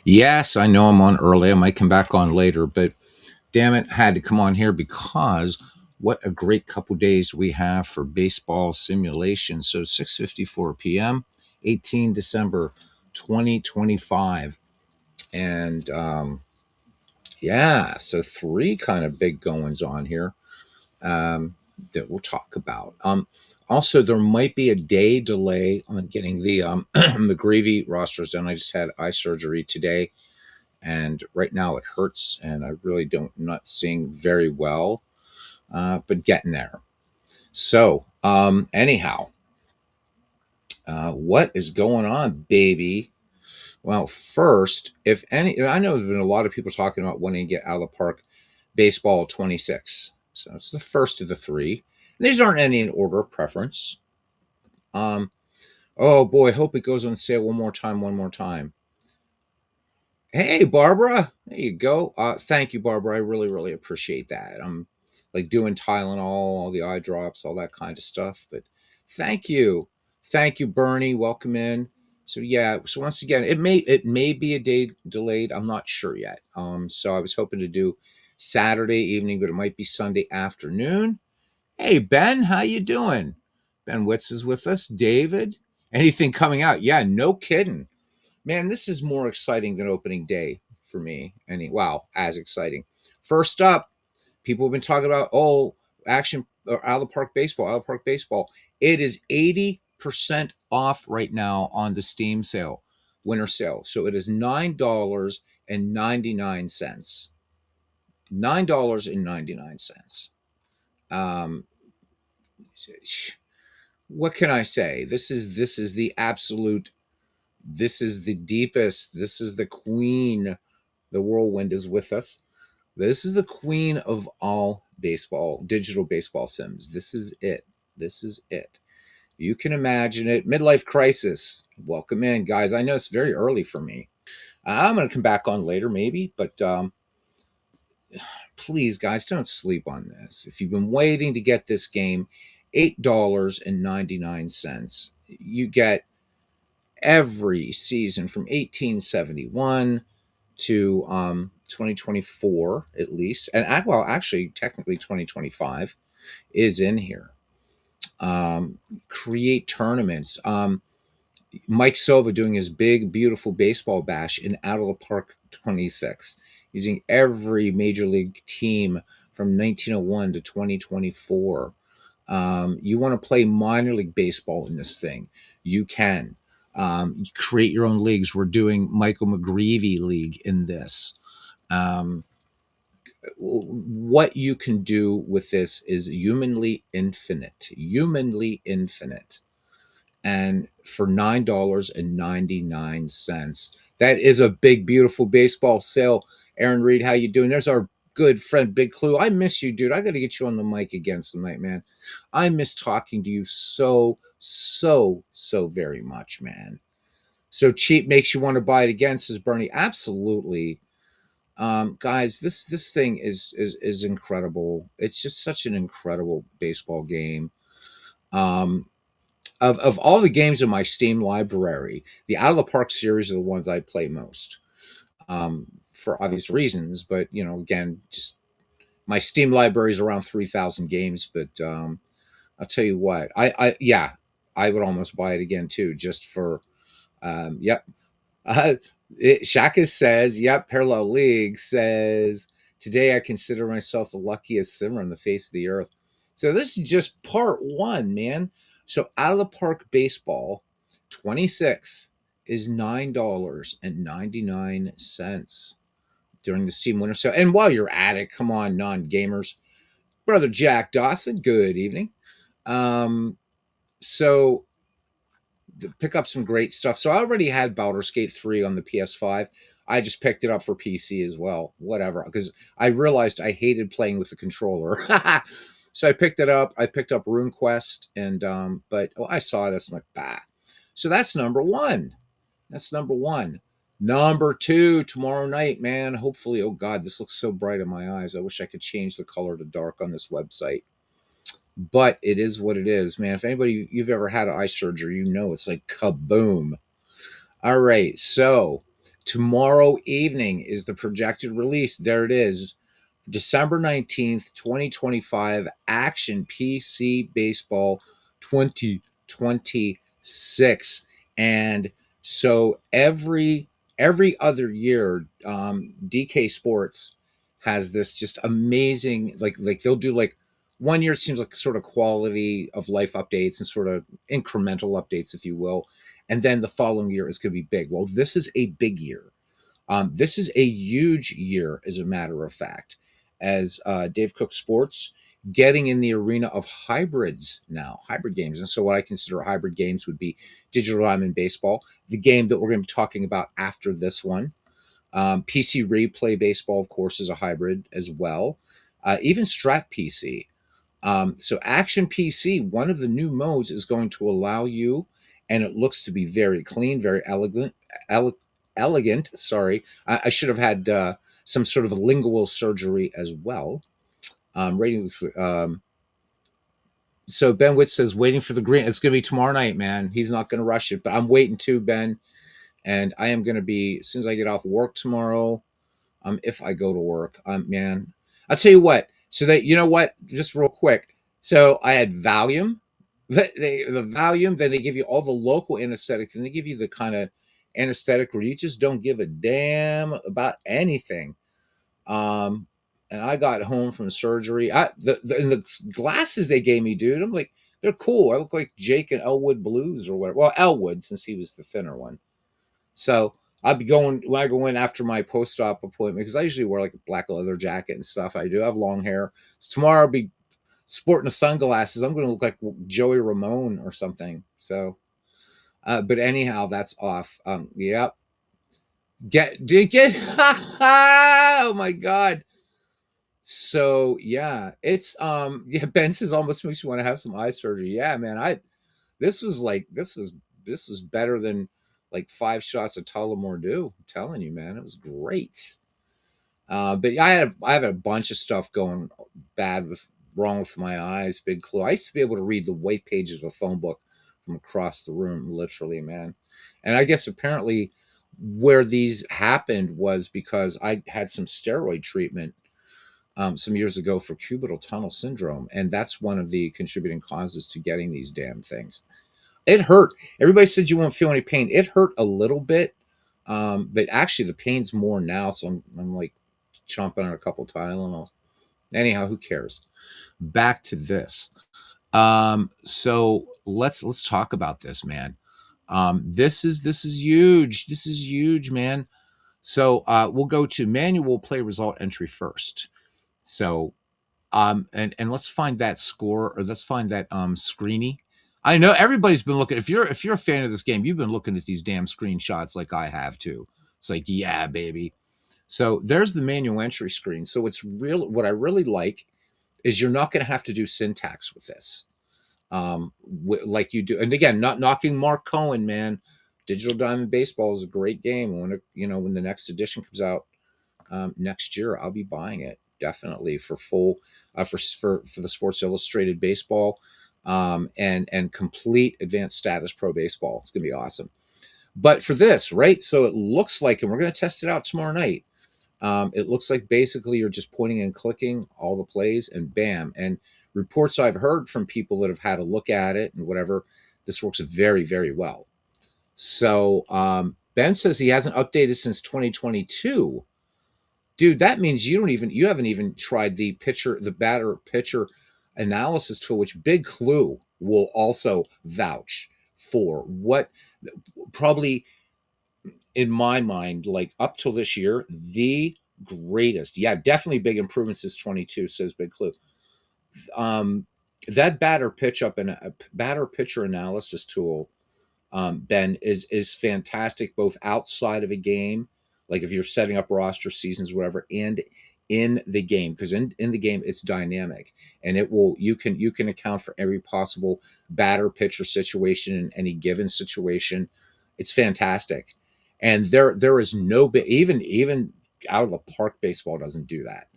Yes, I know I'm on early. I might come back on later, but damn it, I had to come on here because what a great couple days we have for baseball simulation. So 6:54 p.m., 18 December 2025. And yeah, so three kind of big goings on here that we'll talk about. Also, there might be a day delay on getting the McGreevy rosters done. I just had eye surgery today, and right now it hurts, and I really don't not seeing very well, but getting there. So, anyhow, what is going on, baby? Well, first, if any, I know there's been a lot of people talking about wanting to get out of the park baseball 26. So it's the first of the three. These aren't any in order of preference. Um, oh boy, hope it goes on sale one more time, one more time. Hey, Barbara, there you go. Thank you, Barbara. I really, really appreciate that. I'm like doing Tylenol, all the eye drops, all that kind of stuff. But thank you, Bernie. Welcome in. So yeah. So once again, it may be a day delayed. I'm not sure yet. So I was hoping to do Saturday evening, but it might be Sunday afternoon. Hey, Ben, how you doing? Ben Witz is with us. David, anything coming out? Yeah, no kidding. Man, this is more exciting than opening day for me. Wow, as exciting. First up, people have been talking about action or out of the park baseball, out of the park baseball. It is 80% off right now on the Steam sale, winter sale. So it is $9.99. $9.99. Um, what can I say? This is the absolute. This is the deepest. This is the queen. The whirlwind is with us. This is the queen of all baseball, digital baseball sims. This is it. This is it. You can imagine it. Midlife crisis. Welcome in, guys. I know it's very early for me. I'm going to come back on later, maybe, but please, guys, don't sleep on this. If you've been waiting to get this game, $8.99. You get every season from 1871 to 2024 at least, and well, actually, technically 2025 is in here. Create tournaments. Mike Silva doing his big, beautiful baseball bash in Out of the Park 26, using every major league team from 1901 to 2024. You want to play minor league baseball in this thing, you can. You create your own leagues. We're doing Michael McGreevy League in this. Um, what you can do with this is humanly infinite. And for $9.99, that is a big, beautiful baseball sale. Aaron Reed, how you doing? There's our good friend Big Clue. I miss you, dude. I got to get you on the mic again tonight, man. I miss talking to you so very much, man. So cheap makes you want to buy it again, says Bernie. Absolutely. Guys, this thing is incredible. It's just such an incredible baseball game. Um, of all the games in my Steam library, the Out of the Park series are the ones I play most, for obvious reasons. But again, just my Steam library is around 3,000 games. But I'll tell you what, yeah, I would almost buy it again too, just for yep. Uh, Shaka says, yep, Parallel League says, today I consider myself the luckiest simmer on the face of the earth. So this is just part one, man. So Out of the Park Baseball 26 is $9.99 during the Steam Winter Sale. And while you're at it, come on, non-gamers. Brother Jack Dawson, good evening. So pick up some great stuff. So I already had Baldur's Gate 3 on the PS5. I just picked it up for PC as well. Whatever, because I realized I hated playing with the controller. So I picked it up. I picked up RuneQuest, and but I saw this. I'm like, bah. So that's number one. That's number one. Number two, tomorrow night, man. Hopefully, oh God, this looks so bright in my eyes. I wish I could change the color to dark on this website, but it is what it is, man. If anybody you've ever had eye surgery, it's like kaboom. All right, so Tomorrow evening is the projected release. There it is. December 19th, 2025, Action PC Baseball 2026. And so every other year, DK Sports has this just amazing, like they'll do like 1 year seems like sort of quality of life updates and sort of incremental updates, if you will. And then the following year is going to be big. Well, this is a big year. This is a huge year, as a matter of fact, as Dave Cook Sports getting in the arena of hybrids now, hybrid games. And so, what I consider hybrid games would be Digital Diamond Baseball, the game that we're going to be talking about after this one. PC Replay Baseball, of course, is a hybrid as well. Even Strat PC. So Action PC, one of the new modes is going to allow you, and it looks to be very clean, very elegant. Sorry, I should have had some sort of lingual surgery as well. Rating. So Ben Witt says, waiting for the green. It's going to be tomorrow night, man. He's not going to rush it, but I'm waiting too, Ben. And I am going to be, as soon as I get off work tomorrow, if I go to work, man, I'll tell you what. So that, you know what, just real quick. So I had Valium, the Valium. Then they give you all the local anesthetic, and they give you the kind of anesthetic where you just don't give a damn about anything. Um, and I got home from surgery. And the glasses they gave me, dude, I'm like, they're cool. I look like Jake and Elwood Blues or whatever. Well, Elwood, since he was the thinner one. So I'll be going when I go in after my post-op appointment, because I usually wear like a black leather jacket and stuff. I do have long hair. So tomorrow I'll be sporting the sunglasses. I'm going to look like Joey Ramone or something. So, but anyhow, that's off. Yep. Get. Oh my God. So yeah, it's yeah. Ben says almost makes you want to have some eye surgery. Yeah, man. This was better than like 5 shots of Tullamore. I'm telling you, man, it was great. But I have a bunch of stuff going wrong with my eyes. Big clue. I used to be able to read the white pages of a phone book from across the room, literally, man. And I guess apparently where these happened was because I had some steroid treatment some years ago for cubital tunnel syndrome, and that's one of the contributing causes to getting these damn things. It hurt. Everybody said you won't feel any pain. It hurt a little bit, but actually the pain's more now. So I'm like chomping on a couple Tylenols. Anyhow, who cares? Back to this. So let's talk about this, man. This is huge. This is huge, man. So we'll go to manual play result entry first. So and let's find that score, or let's find that screeny. I know everybody's been looking. If you're a fan of this game, you've been looking at these damn screenshots like I have too. It's like, yeah, baby. So there's the manual entry screen. So it's real. What I really like is you're not going to have to do syntax with this, like you do. And again, not knocking Mark Cohen, man. Digital Diamond Baseball is a great game. When the next edition comes out next year, I'll be buying it definitely for full for the Sports Illustrated Baseball and complete advanced status pro baseball. It's gonna be awesome. But for this, right? So it looks like, and we're gonna test it out tomorrow night. It looks like basically you're just pointing and clicking all the plays, and bam. And reports I've heard from people that have had a look at it and whatever, this works very, very well. So Ben says he hasn't updated since 2022. Dude, that means you haven't even tried the batter pitcher analysis tool, which Big Clue will also vouch for. What probably in my mind, like up till this year, the greatest. Yeah, definitely big improvements since 22, says Big Clue. Um, that batter pitcher analysis tool, Ben, is fantastic both outside of a game, like if you're setting up roster seasons, whatever, and in the game, because in the game it's dynamic, and you can account for every possible batter pitcher situation in any given situation. It's fantastic, and there is no even out of the park baseball doesn't do that.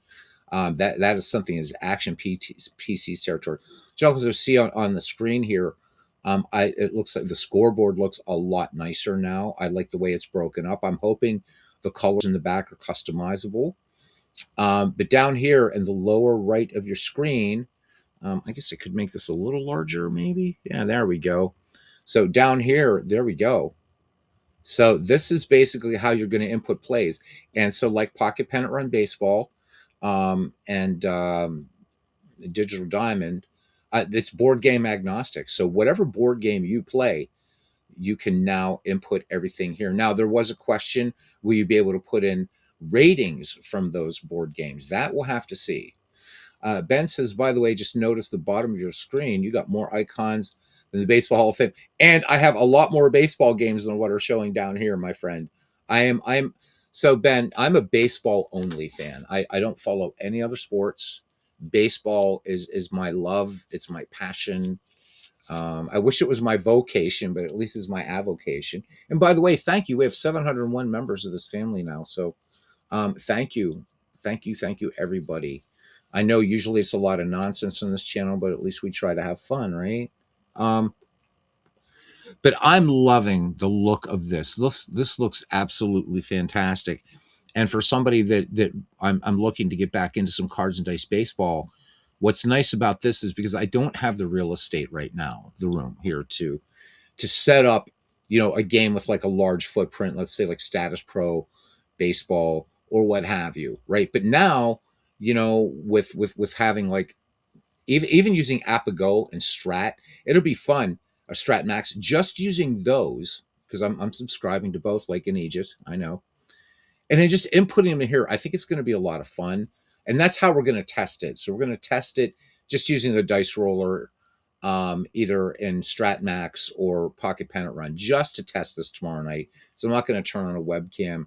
That is something is Action PC's territory. So you see on the screen here, It looks like the scoreboard looks a lot nicer now. I like the way it's broken up. I'm hoping the colors in the back are customizable. But down here in the lower right of your screen, I guess I could make this a little larger, maybe. Yeah, there we go. So down here, there we go. So this is basically how you're going to input plays. And so, like Pocket Pennant Run Baseball, and Digital Diamond, it's board game agnostic. So whatever board game you play, you can now input everything here. Now, there was a question, will you be able to put in ratings from those board games? That we'll have to see. Ben says, by the way, just notice the bottom of your screen. You got more icons than the Baseball Hall of Fame. And I have a lot more baseball games than what are showing down here, my friend. So Ben, I'm a baseball only fan. I don't follow any other sports. Baseball is my love. It's my passion. I wish it was my vocation, but at least it's my avocation. And by the way, thank you. We have 701 members of this family now. So thank you. Thank you, everybody. I know usually it's a lot of nonsense on this channel, but at least we try to have fun, right? Um, but I'm loving the look of this. This looks absolutely fantastic. And for somebody that I'm looking to get back into some cards and dice baseball, what's nice about this is because I don't have the real estate right now, the room here to set up, a game with like a large footprint, let's say like Status Pro baseball or what have you, right? But now, with having like even using Apigo and Strat, it'll be fun. Or Strat Max, just using those because I'm subscribing to both, like in Aegis, I know, and then just inputting them in here. I think it's going to be a lot of fun, and that's how we're going to test it. So we're going to test it just using the dice roller, either in Strat Max or Pocket Pennant Run, just to test this tomorrow night. So I'm not going to turn on a webcam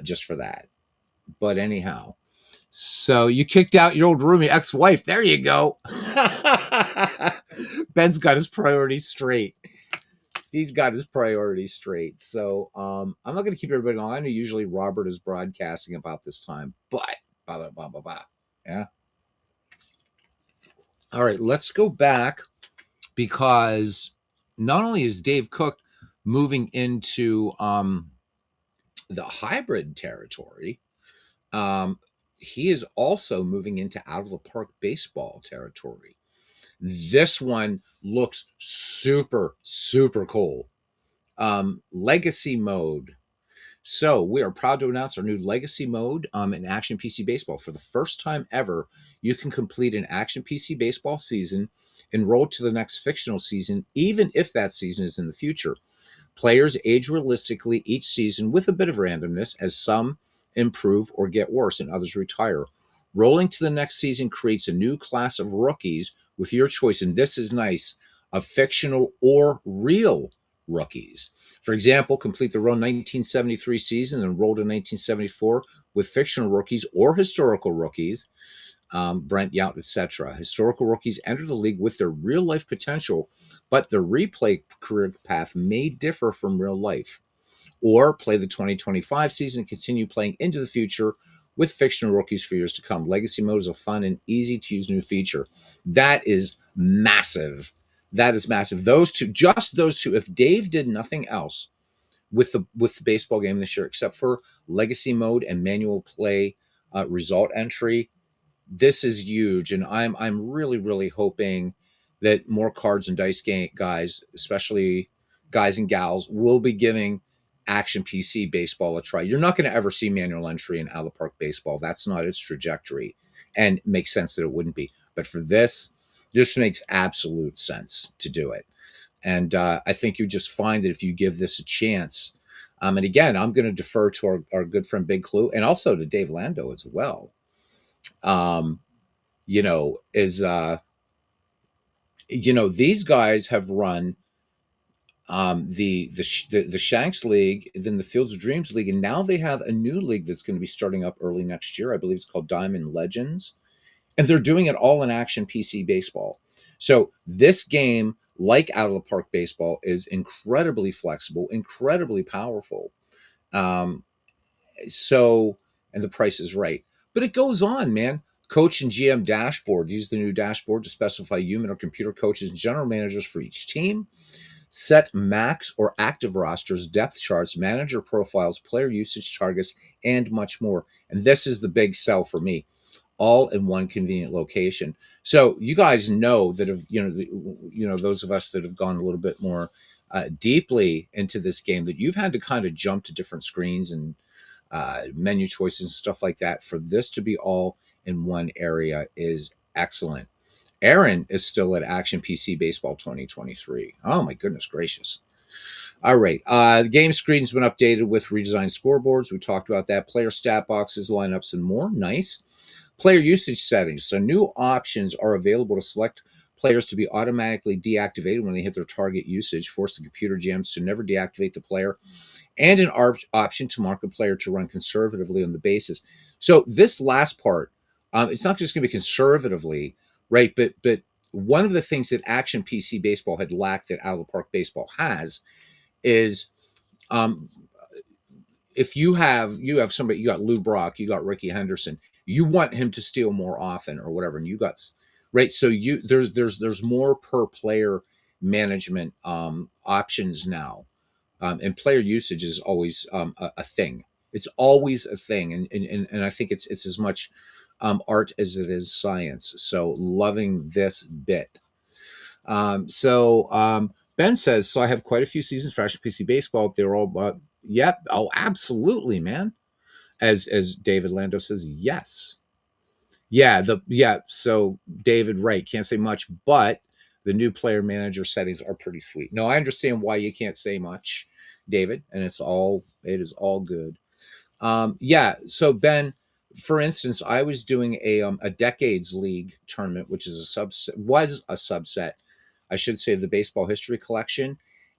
just for that. But anyhow, so you kicked out your old roomie, ex-wife. There you go. Ben's got his priorities straight. He's got his priorities straight. So I'm not going to keep everybody long. I know usually Robert is broadcasting about this time, but yeah. All right, let's go back because not only is Dave Cook moving into the hybrid territory, he is also moving into out of the park baseball territory. This one looks super, super cool. Legacy mode. So we are proud to announce our new legacy mode in Action PC Baseball. For the first time ever, you can complete an Action PC Baseball season, enroll to the next fictional season, even if that season is in the future. Players age realistically each season with a bit of randomness, as some improve or get worse and others retire. Rolling to the next season creates a new class of rookies with your choice, and this is nice, of fictional or real rookies. For example, complete the Row 1973 season and roll to 1974 with fictional rookies or historical rookies, Brent Yount, etc. Historical rookies enter the league with their real-life potential, but the replay career path may differ from real life. Or play the 2025 season and continue playing into the future with fictional rookies for years to come. Legacy mode is a fun and easy-to-use new feature. That is massive. That is massive. Just those two, if Dave did nothing else with the baseball game this year, except for legacy mode and manual play result entry, this is huge. And I'm really, really hoping that more cards and dice guys, especially guys and gals, will be giving Action PC Baseball a try. You're not going to ever see manual entry in out of the park baseball. That's not its trajectory, and it makes sense that it wouldn't be. But for this makes absolute sense to do it. And I think you just find that if you give this a chance, and again, I'm going to defer to our good friend Big Clue and also to Dave Lando as well. These guys have run the Shanks League, then the Fields of Dreams League, and now they have a new league that's going to be starting up early next year. I believe it's called Diamond Legends, and they're doing it all in Action PC Baseball. So this game, like Out of the Park Baseball, is incredibly flexible, incredibly powerful. And the price is right. But it goes on, man. Coach and GM dashboard. Use the new dashboard to specify human or computer coaches and general managers for each team. Set max or active rosters, depth charts, manager profiles, player usage targets, and much more. And this is the big sell for me, all in one convenient location. So you guys know that if those of us that have gone a little bit more deeply into this game, that you've had to kind of jump to different screens and menu choices and stuff like that. For this to be all in one area is excellent. Aaron is still at Action PC Baseball 2023. Oh my goodness gracious. All right. The game screen's been updated with redesigned scoreboards. We talked about that. Player stat boxes, lineups, and more. Nice. Player usage settings. So new options are available to select players to be automatically deactivated when they hit their target usage, force the computer GMs to never deactivate the player, and an option to mark a player to run conservatively on the basis. So this last part, it's not just going to be conservatively, right? But one of the things that Action PC Baseball had lacked that Out of the Park Baseball has is if you have somebody, you got Lou Brock, you got Ricky Henderson, you want him to steal more often or whatever, and you got right. So there's more per player management options now. And player usage is always a thing. It's always a thing, and I think it's as much art as it is science. So loving this bit. Ben says, so I have quite a few seasons for Action PC Baseball. They're all yep. Oh, absolutely, man. As David Lando says, yes. Yeah. So David, right, can't say much, but the new player manager settings are pretty sweet. No, I understand why you can't say much, David, and it is all good. Yeah. So Ben, for instance, I was doing a decades league tournament, which is a subset, I should say, of the baseball history collection.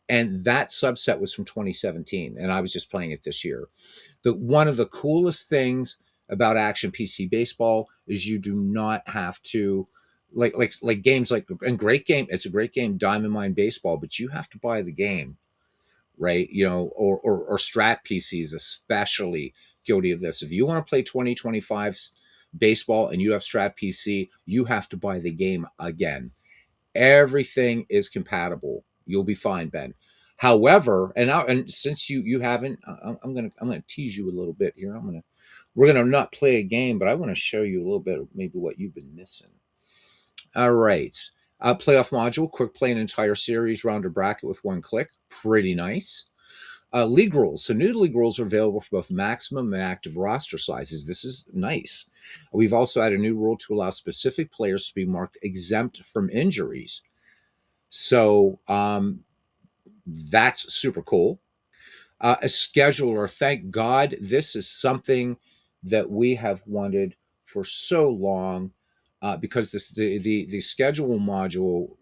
And that subset was from 2017. And I was just playing it this year. One of the coolest things about Action PC Baseball is you do not have to like games like, and great game. It's a great game, Diamond Mine Baseball, but you have to buy the game, right? Or Strat PCs, especially guilty of this. If you want to play 2025's baseball and you have Strat PC, you have to buy the game again. Everything is compatible. You'll be fine, Ben. However, and since you haven't, I'm gonna tease you a little bit here. We're gonna not play a game, but I want to show you a little bit of maybe what you've been missing. All right. Playoff module, quick play an entire series, round or bracket with one click. Pretty nice. League rules. So new league rules are available for both maximum and active roster sizes. This is nice. We've also added a new rule to allow specific players to be marked exempt from injuries. So that's super cool. A scheduler. Thank God, this is something that we have wanted for so long, because the schedule module,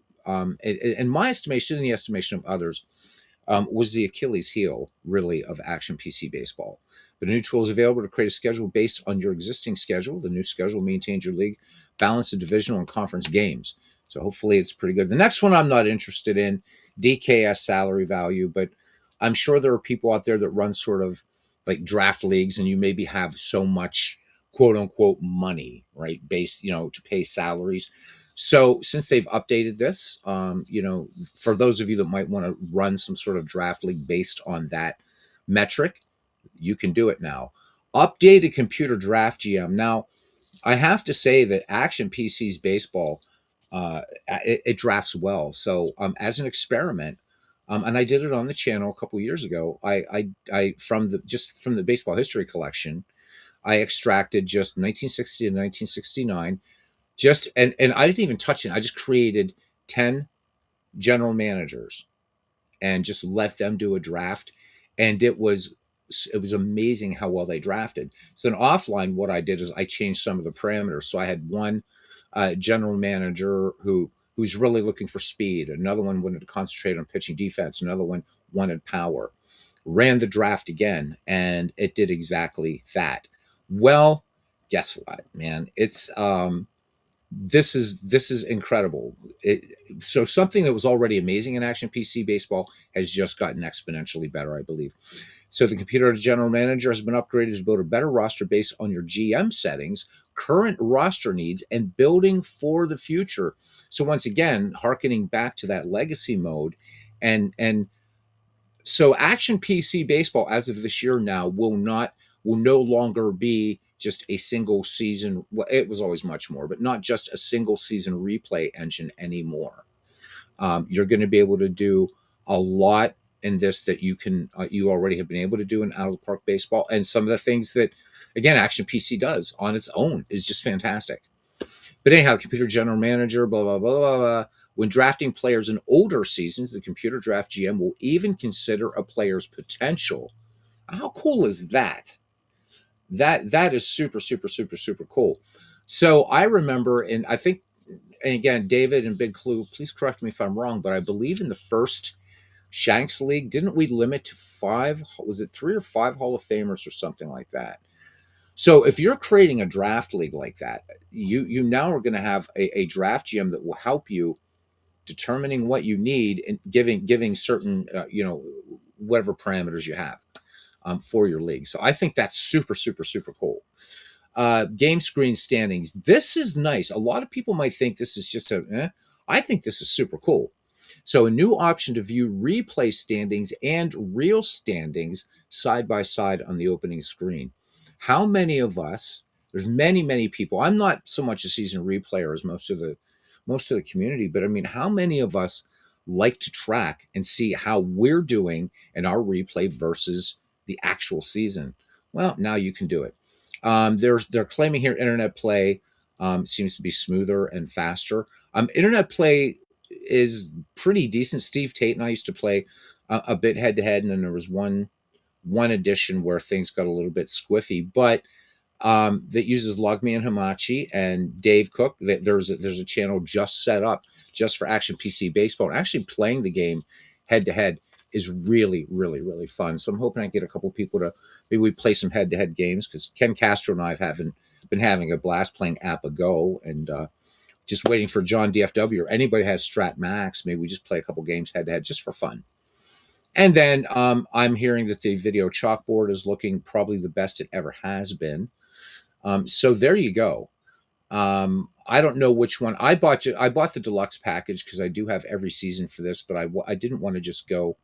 in my estimation, in the estimation of others, was the Achilles heel, really, of Action PC Baseball. But a new tool is available to create a schedule based on your existing schedule. The new schedule maintains your league balance of divisional and conference games. So hopefully it's pretty good. The next one I'm not interested in, DKS salary value, but I'm sure there are people out there that run sort of like draft leagues, and you maybe have so much quote unquote money, right, based, to pay salaries. So since they've updated this, for those of you that might want to run some sort of draft league based on that metric, you can do it now. Updated computer draft GM. Now, I have to say that Action PC's baseball, it drafts well. So as an experiment, and I did it on the channel a couple of years ago. I from the baseball history collection, I extracted just 1960 to 1969. And I didn't even touch it. I just created 10 general managers and just let them do a draft. And it was amazing how well they drafted. So then offline, what I did is I changed some of the parameters. So I had one general manager who's really looking for speed. Another one wanted to concentrate on pitching defense. Another one wanted power. Ran the draft again, and it did exactly that. Well, guess what, man? It's this is incredible. So something that was already amazing in Action PC Baseball has just gotten exponentially better, I believe. So the computer general manager has been upgraded to build a better roster based on your GM settings, current roster needs, and building for the future. So once again, harkening back to that legacy mode, and so Action PC Baseball as of this year now will no longer be just a single season. Well, it was always much more, but not just a single season replay engine anymore. You're going to be able to do a lot in this that you already have been able to do in Out of the Park Baseball, and some of the things that, again, Action PC does on its own is just fantastic. But anyhow, computer general manager, blah blah blah blah blah. When drafting players in older seasons, the computer draft GM will even consider a player's potential. How cool is that? That is super super super super cool. So I remember, and I think, and again, David and Big Clue, please correct me if I'm wrong, but I believe in the first Shanks League, didn't we limit to 5? Was it 3 or 5 Hall of Famers or something like that? So if you're creating a draft league like that, you now are going to have a draft GM that will help you determining what you need and giving certain whatever parameters you have for your league. So I think that's super super super cool. Game screen standings. This is nice. A lot of people might think this is just I think this is super cool. So a new option to view replay standings and real standings side by side on the opening screen. How many of us, there's many, many people, I'm not so much a season replayer as most of the community, but I mean, how many of us like to track and see how we're doing in our replay versus the actual season? Well, now you can do it. They're claiming here internet play seems to be smoother and faster. Internet play is pretty decent. Steve Tate and I used to play a bit head to head, and then there was one edition where things got a little bit squiffy, but that uses Logme and Hamachi and Dave Cook. There's a channel just set up just for Action PC Baseball. And actually playing the game head to head is really, really, really fun. So I'm hoping I get a couple people to maybe we play some head to head games, because Ken Castro and I have been having a blast playing Apago, and just waiting for John DFW or anybody has Strat Max. Maybe we just play a couple games head to head just for fun. And then I'm hearing that the video chalkboard is looking probably the best it ever has been. So there you go. I don't know which one I bought. I bought the deluxe package because I do have every season for this, but I didn't want to just go.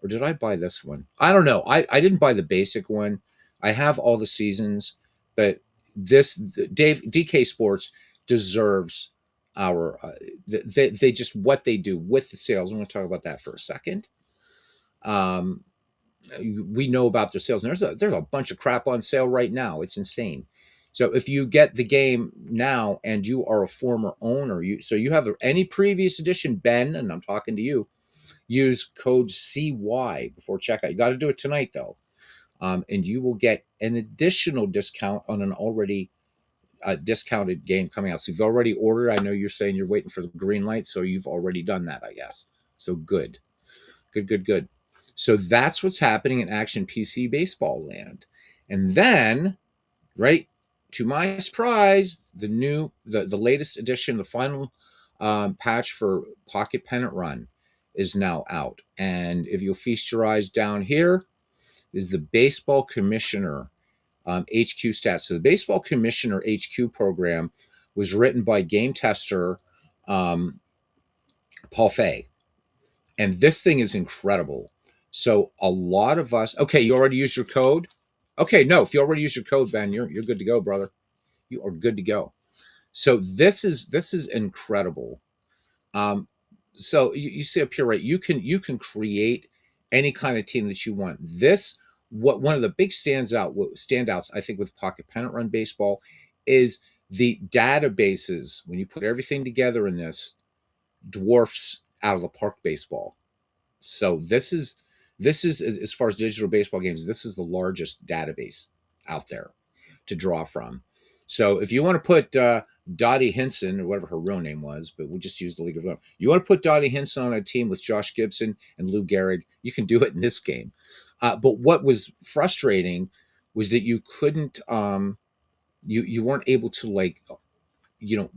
Or did I buy this one? I don't know. I didn't buy the basic one. I have all the seasons, but DK Sports deserves our they just what they do with the sales. I'm going to talk about that for a second. We know about their sales, and there's a bunch of crap on sale right now. It's insane. So if you get the game now and you are a former owner, you have any previous edition, Ben, and I'm talking to you, use code CY before checkout. You got to do it tonight though, and you will get an additional discount on an already discounted game coming out. So you've already ordered. I know you're saying you're waiting for the green light, so you've already done that, I guess. So good. So that's what's happening in Action PC Baseball land. And then, right, to my surprise, the latest edition, the final patch for Pocket Pennant Run is now out. And if you'll feast your eyes down here, is the Baseball Commissioner HQ stats. So the Baseball Commissioner HQ program was written by game tester Paul Fay. And this thing is incredible. So a lot of us, okay, you already used your code? Okay, no, if you already used your code, Ben, you're good to go, brother. You are good to go. So this is incredible. So you see up here, right? You can create any kind of team that you want. One of the big standouts, I think, with Pocket Pennant Run Baseball is the databases. When you put everything together in this, dwarfs Out of the Park Baseball. So this is as far as digital baseball games, this is the largest database out there to draw from. So if you want to put Dottie Hinson, or whatever her real name was, but we'll just use the League of Their Own. You want to put Dottie Hinson on a team with Josh Gibson and Lou Gehrig, you can do it in this game. But what was frustrating was that you couldn't, you weren't able to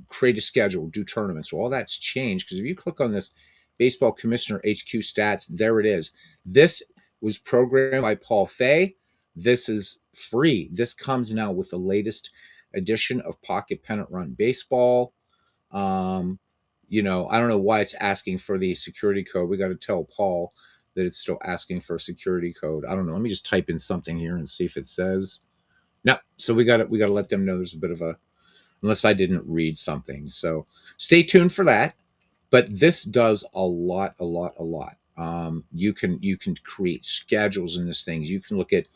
create a schedule, do tournaments. Well, all that's changed, because if you click on this Baseball Commissioner HQ stats, there it is. This was programmed by Paul Fay. This is free. This comes now with the latest edition of Pocket Pennant Run Baseball. Um, I don't know why it's asking for the security code. We got to tell Paul that it's still asking for a security code. I don't know. Let me just type in something here and see if it says. No. So we got to let them know there's a bit of a, unless I didn't read something. So stay tuned for that. But this does a lot, a lot, a lot. You can create schedules in this thing. You can look at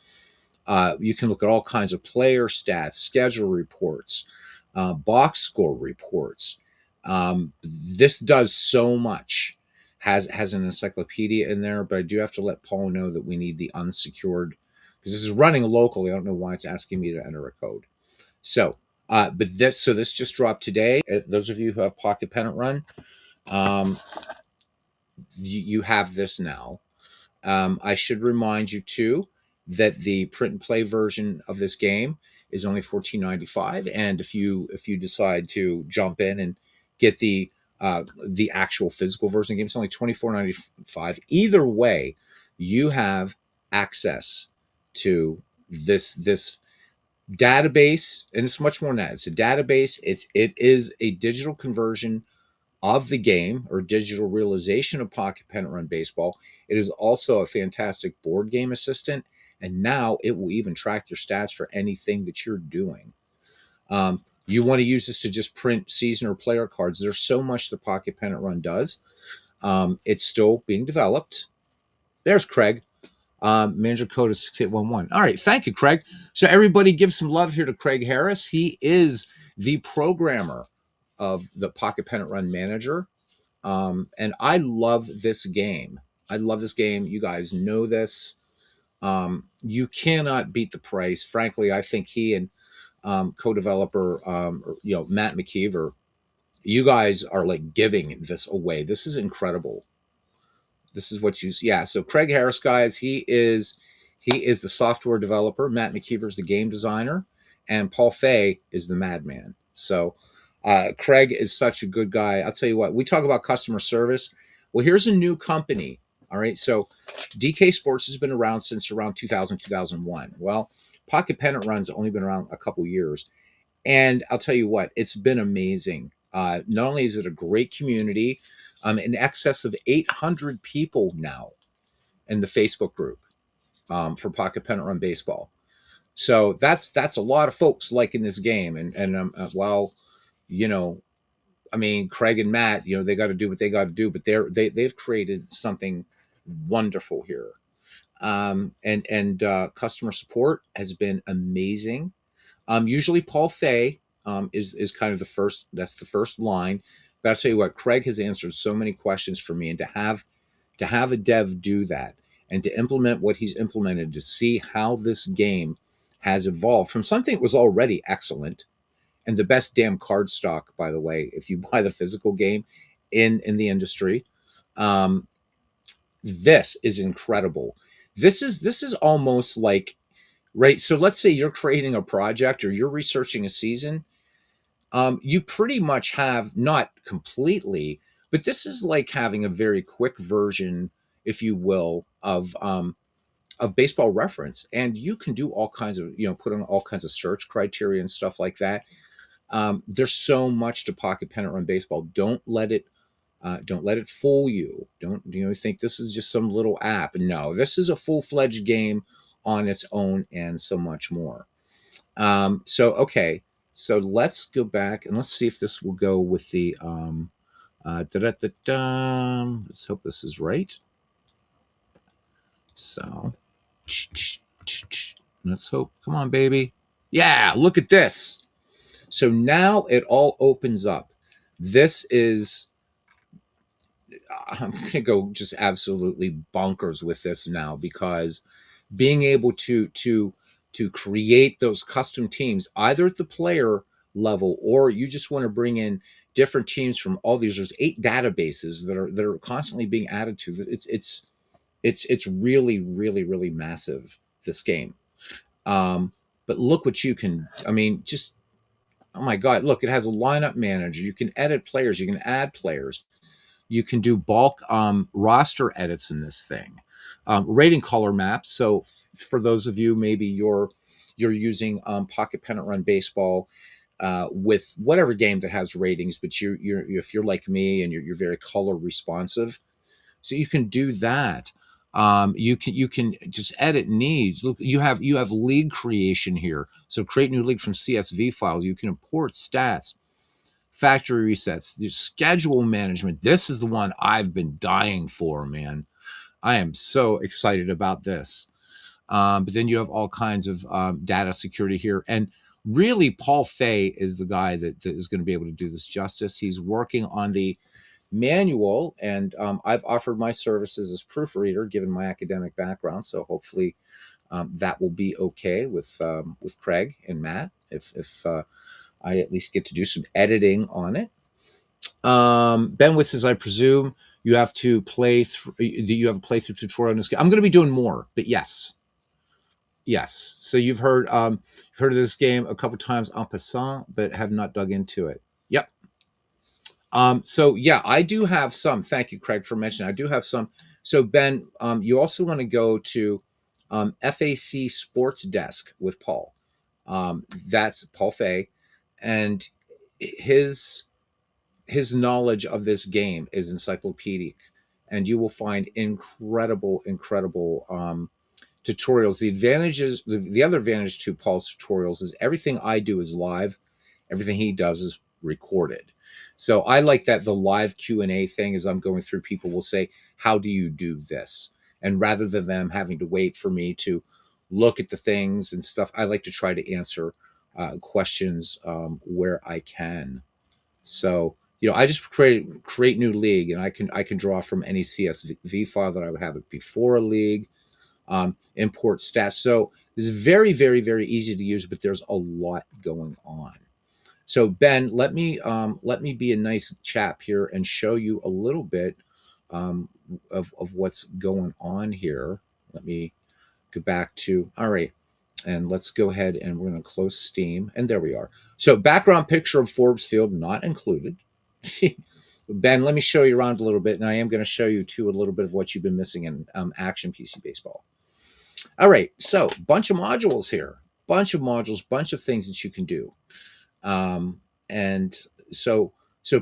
all kinds of player stats, schedule reports, box score reports. This does so much. Has an encyclopedia in there, but I do have to let Paul know that we need the unsecured because this is running locally. I don't know why it's asking me to enter a code. So, this just dropped today. Those of you who have Pocket Pennant Run, um, you have this now. I should remind you too that the print and play version of this game is only $14.95, and if you decide to jump in and get the actual physical version of the game, it's only $24.95. Either way, you have access to this database, and it's much more than that. It's a database. It is a digital conversion of the game or digital realization of Pocket Pennant Run Baseball. It is also a fantastic board game assistant, and now it will even track your stats for anything that you're doing. You want to use this to just print season or player cards. There's so much the Pocket Pennant Run does. It's still being developed. There's Craig. Manager code is 6811. All right, thank you, Craig. So everybody give some love here to Craig Harris. He is the programmer of the Pocket Pennant Run Manager. And I love this game. I love this game. You guys know this. You cannot beat the price. Frankly, I think he and co-developer, Matt McKeever, you guys are like giving this away. This is incredible. This is what yeah. So Craig Harris, guys, he is the software developer. Matt McKeever is the game designer, and Paul Fay is the madman. So Craig is such a good guy. I'll tell you what, we talk about customer service. Well, here's a new company. All right. So DK Sports has been around since around 2000, 2001. Well, Pocket Pennant Run's only been around a couple years. And I'll tell you what, it's been amazing. Not only is it a great community, in excess of 800 people now in the Facebook group for Pocket Pennant Run Baseball. So that's a lot of folks liking this game. And while, I mean, Craig and Matt, they got to do what they got to do, but they've created something wonderful here. And customer support has been amazing. Usually Paul Fay is kind of the first. That's the first line. But I'll tell you what, Craig has answered so many questions for me, and to have a dev do that and to implement what he's implemented, to see how this game has evolved from something that was already excellent and the best damn card stock, by the way, if you buy the physical game in the industry. This is incredible. This is almost like, right. So let's say you're creating a project or you're researching a season. You pretty much have, not completely, but this is like having a very quick version, if you will, of Baseball Reference, and you can do all kinds of, put on all kinds of search criteria and stuff like that. There's so much to Pocket Pennant Run Baseball. Don't let it fool you. Don't think this is just some little app. No, this is a full-fledged game on its own, and so much more. Okay, so let's go back and let's see if this will go with the let's hope this is right. So let's hope. Come on, baby. Yeah, look at this. So now it all opens up. This is, I'm going to go just absolutely bonkers with this now, because being able to create those custom teams, either at the player level, or you just want to bring in different teams from all these. There's 8 databases that are constantly being added to. It's really, really, really massive, this game. But look what you can. I mean, just, oh my God! Look, it has a lineup manager. You can edit players. You can add players. You can do bulk roster edits in this thing. rating color maps. So for those of you, maybe you're using Pocket Pennant Run Baseball with whatever game that has ratings, but you're if you're like me and you're very color responsive, so you can do that. You can just edit needs. Look, you have league creation here. So create new league from CSV files. You can import stats, factory resets, the schedule management. This is the one I've been dying for, man. I am so excited about this. But then you have all kinds of data security here. And really, Paul Fay is the guy that is going to be able to do this justice. He's working on the manual, and I've offered my services as proofreader given my academic background. So hopefully that will be okay with Craig and Matt if I at least get to do some editing on it. Benwith says, I presume you have to play through. You have a playthrough tutorial on this game. I'm going to be doing more, but yes. So you've heard of this game a couple times en passant, but have not dug into it. Yep. So yeah, I do have some. Thank you, Craig, for mentioning. I do have some. So Ben, you also want to go to FAC Sports Desk with Paul. That's Paul Fay, and his knowledge of this game is encyclopedic, and you will find incredible tutorials. The other advantage to Paul's tutorials is everything I do is live, everything he does is recorded. So I like that the live Q&A thing, as I'm going through, people will say, how do you do this? And rather than them having to wait for me to look at the things and stuff, I like to try to answer questions where I can. So I just create new league, and I can draw from any CSV file that I would have it before a league. Import stats. So it's very, very, very easy to use, but there's a lot going on. So Ben, let me be a nice chap here and show you a little bit of what's going on here. Let me go back to, all right, and let's go ahead and we're going to close Steam, and there we are. So background picture of Forbes Field not included. Ben, let me show you around a little bit, and I am going to show you too a little bit of what you've been missing in Action PC Baseball. All right, so bunch of modules here, bunch of things that you can do. And so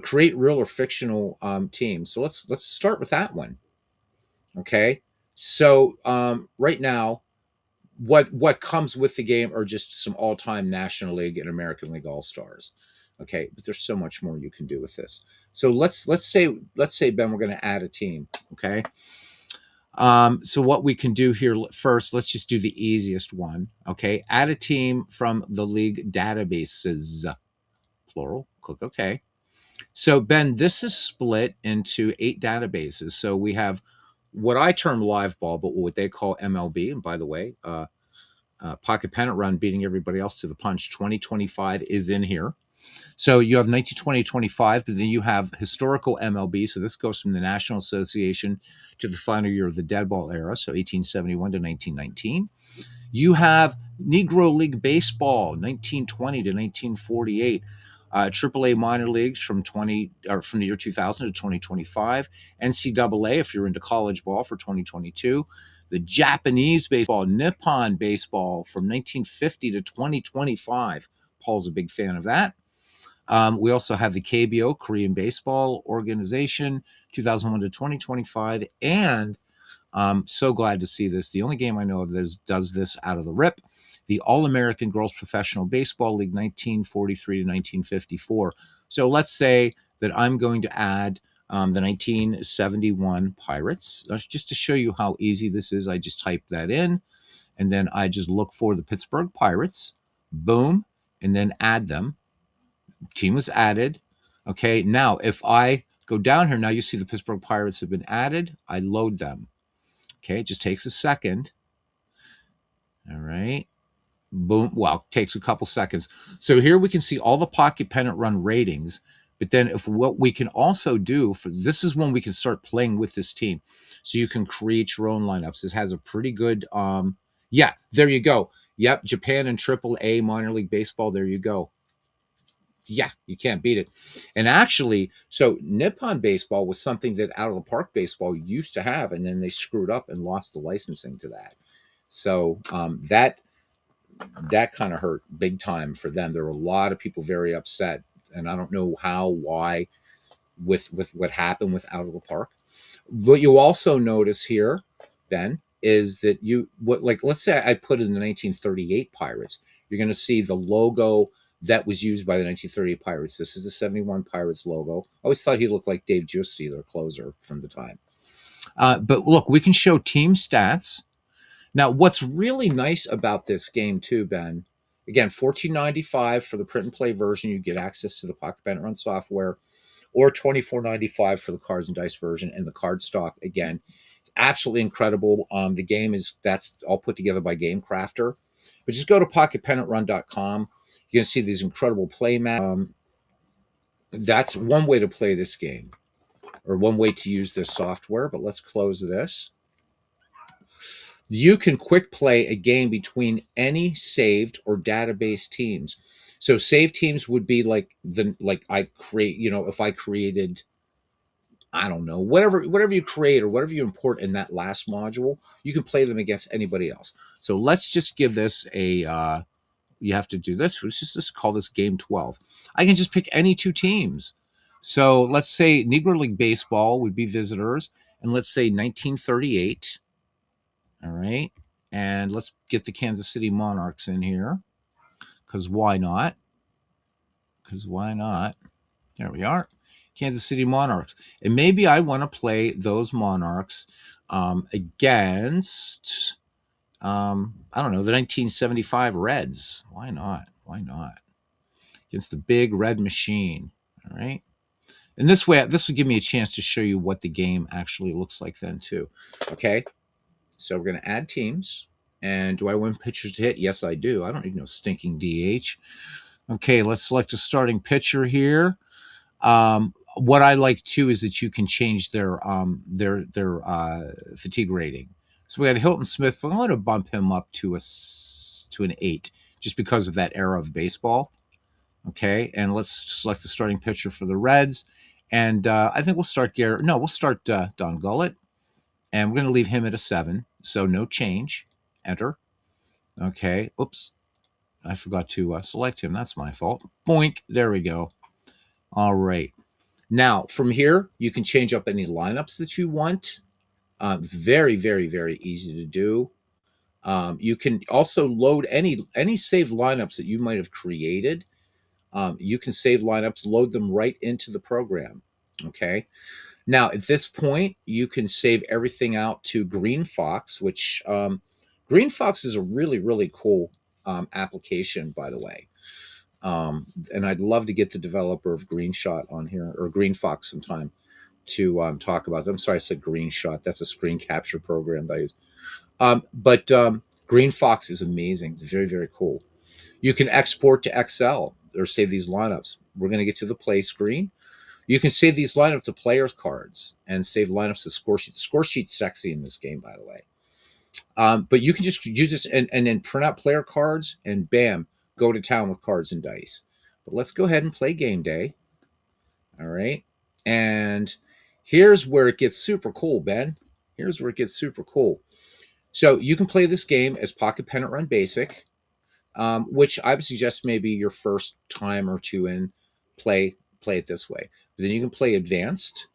create real or fictional teams. So let's start with that one. Okay. So right now, what comes with the game are just some all-time National League and American League All-Stars. Okay, but there's so much more you can do with this. So let's say Ben, we're going to add a team. Okay. So what we can do here first, let's just do the easiest one. Okay. Add a team from the league databases, plural. Click OK. So Ben, this is split into 8 databases. So we have what I term live ball, but what they call MLB. And by the way, Pocket Pennant Run beating everybody else to the punch. 2025 is in here. So you have 1920-25, but then you have historical MLB. So this goes from the National Association to the final year of the dead ball era, so 1871 to 1919. You have Negro League Baseball, 1920 to 1948. AAA minor leagues from the year 2000 to 2025. NCAA, if you're into college ball, for 2022. The Japanese baseball, Nippon baseball, from 1950 to 2025. Paul's a big fan of that. We also have the KBO, Korean Baseball Organization, 2001 to 2025. And I'm so glad to see this. The only game I know of that does this out of the rip, the All-American Girls Professional Baseball League, 1943 to 1954. So let's say that I'm going to add the 1971 Pirates. Just to show you how easy this is, I just type that in, and then I just look for the Pittsburgh Pirates, boom, and then add them. Team was added. Okay, now if I go down here, now you see the Pittsburgh Pirates have been added. I load them. Okay, it just takes a second. All right. Boom. Well, it takes a couple seconds. So here we can see all the Pocket Pennant Run ratings. But then if what we can also do, this is when we can start playing with this team. So you can create your own lineups. This has a pretty good, yeah, there you go. Yep, Japan and AAA minor league baseball. There you go. Yeah, you can't beat it. And actually, so Nippon Baseball was something that Out of the Park Baseball used to have, and then they screwed up and lost the licensing to that. So that kind of hurt big time for them. There were a lot of people very upset, and I don't know how, why, with what happened with Out of the Park. What you also notice here, Ben, is that like let's say I put in the 1938 Pirates, you're going to see the logo that was used by the 1938 Pirates. This is the 71 Pirates logo. I always thought he looked like Dave Giusti, their closer from the time. But look, we can show team stats. Now, what's really nice about this game too, Ben, again, $14.95 for the print and play version. You get access to the Pocket Bennett Run software, or $24.95 for the cards and dice version, and the card stock again. It's absolutely incredible. The game that's all put together by Game Crafter. But just go to pocketpennintrun.com. You can see these incredible play maps. That's one way to play this game, or one way to use this software. But let's close this. You can quick play a game between any saved or database teams. So saved teams would be like I create, if I created, I don't know, whatever you create or whatever you import in that last module, you can play them against anybody else. So let's just give this a you have to do this. Let's just call this game 12. I can just pick any two teams. So let's say Negro League Baseball would be visitors, and let's say 1938. All right. And let's get the Kansas City Monarchs in here, because why not? Because why not? There we are. Kansas City Monarchs. And maybe I want to play those Monarchs against, I don't know, the 1975 Reds. Why not? Why not? Against the big red machine. All right. And this way, this would give me a chance to show you what the game actually looks like then, too. Okay. So we're going to add teams. And do I win pitchers to hit? Yes, I do. I don't need no stinking DH. Okay, let's select a starting pitcher here. What I like too is that you can change their fatigue rating. So we had Hilton Smith, but I'm going to bump him up to an 8, just because of that era of baseball. Okay, and let's select the starting pitcher for the Reds, and I think we'll start We'll start Don Gullett, and we're going to leave him at a 7. So no change. Enter. Okay. Oops. I forgot to select him. That's my fault. Boink. There we go. All right. Now, from here, you can change up any lineups that you want. Very, very, very easy to do. You can also load any saved lineups that you might have created. You can save lineups, load them right into the program. Okay. Now, at this point, you can save everything out to Green Fox, which Green Fox is a really, really cool application, by the way. And I'd love to get the developer of Green Shot on here, or Green Fox, sometime to talk about them. I'm sorry, I said Green Shot. That's a screen capture program that I use. But Green Fox is amazing. It's very, very cool. You can export to Excel or save these lineups. We're going to get to the play screen. You can save these lineups to players cards and save lineups to score sheets. Score sheet's sexy in this game, by the way. But you can just use this and then print out player cards and bam, go to town with cards and dice. But let's go ahead and play game day. All right. And here's where it gets super cool, Ben. Here's where it gets super cool. So you can play this game as Pocket Pennant Run Basic, which I would suggest maybe your first time or two in, play it this way. But then you can play Advanced,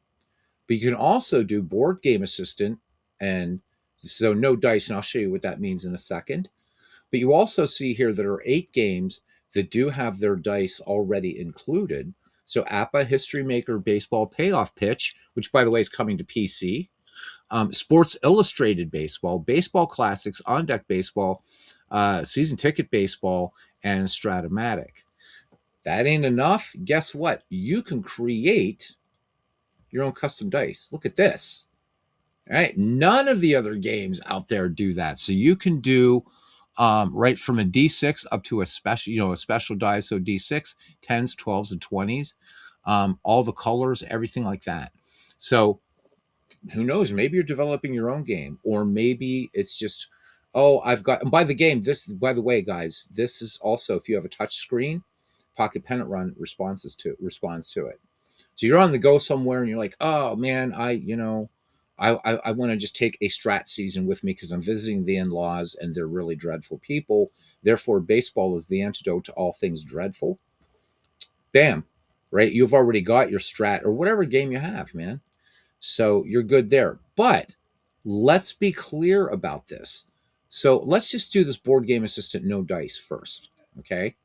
but you can also do Board Game Assistant, and so no dice, and I'll show you what that means in a second. But you also see here there are 8 games that do have their dice already included. So APBA, History Maker, Baseball, Payoff Pitch, which by the way is coming to PC, Sports Illustrated Baseball, Baseball Classics, On Deck Baseball, Season Ticket Baseball, and Stratomatic. That ain't enough. Guess what? You can create your own custom dice. Look at this. All right. None of the other games out there do that. So you can do right from a D6 up to a special die. So D6, 10s, 12s, and 20s, all the colors, everything like that. So who knows? Maybe you're developing your own game, or maybe it's just, and by the way, guys, this is also, if you have a touch screen, Pocket Pennant Run responds to it. So you're on the go somewhere and you're like, oh man, I want to just take a strat season with me because I'm visiting the in-laws and they're really dreadful people. Therefore, baseball is the antidote to all things dreadful. Bam, right? You've already got your strat or whatever game you have, man. So you're good there. But let's be clear about this. So let's just do this board game assistant no dice first. Okay.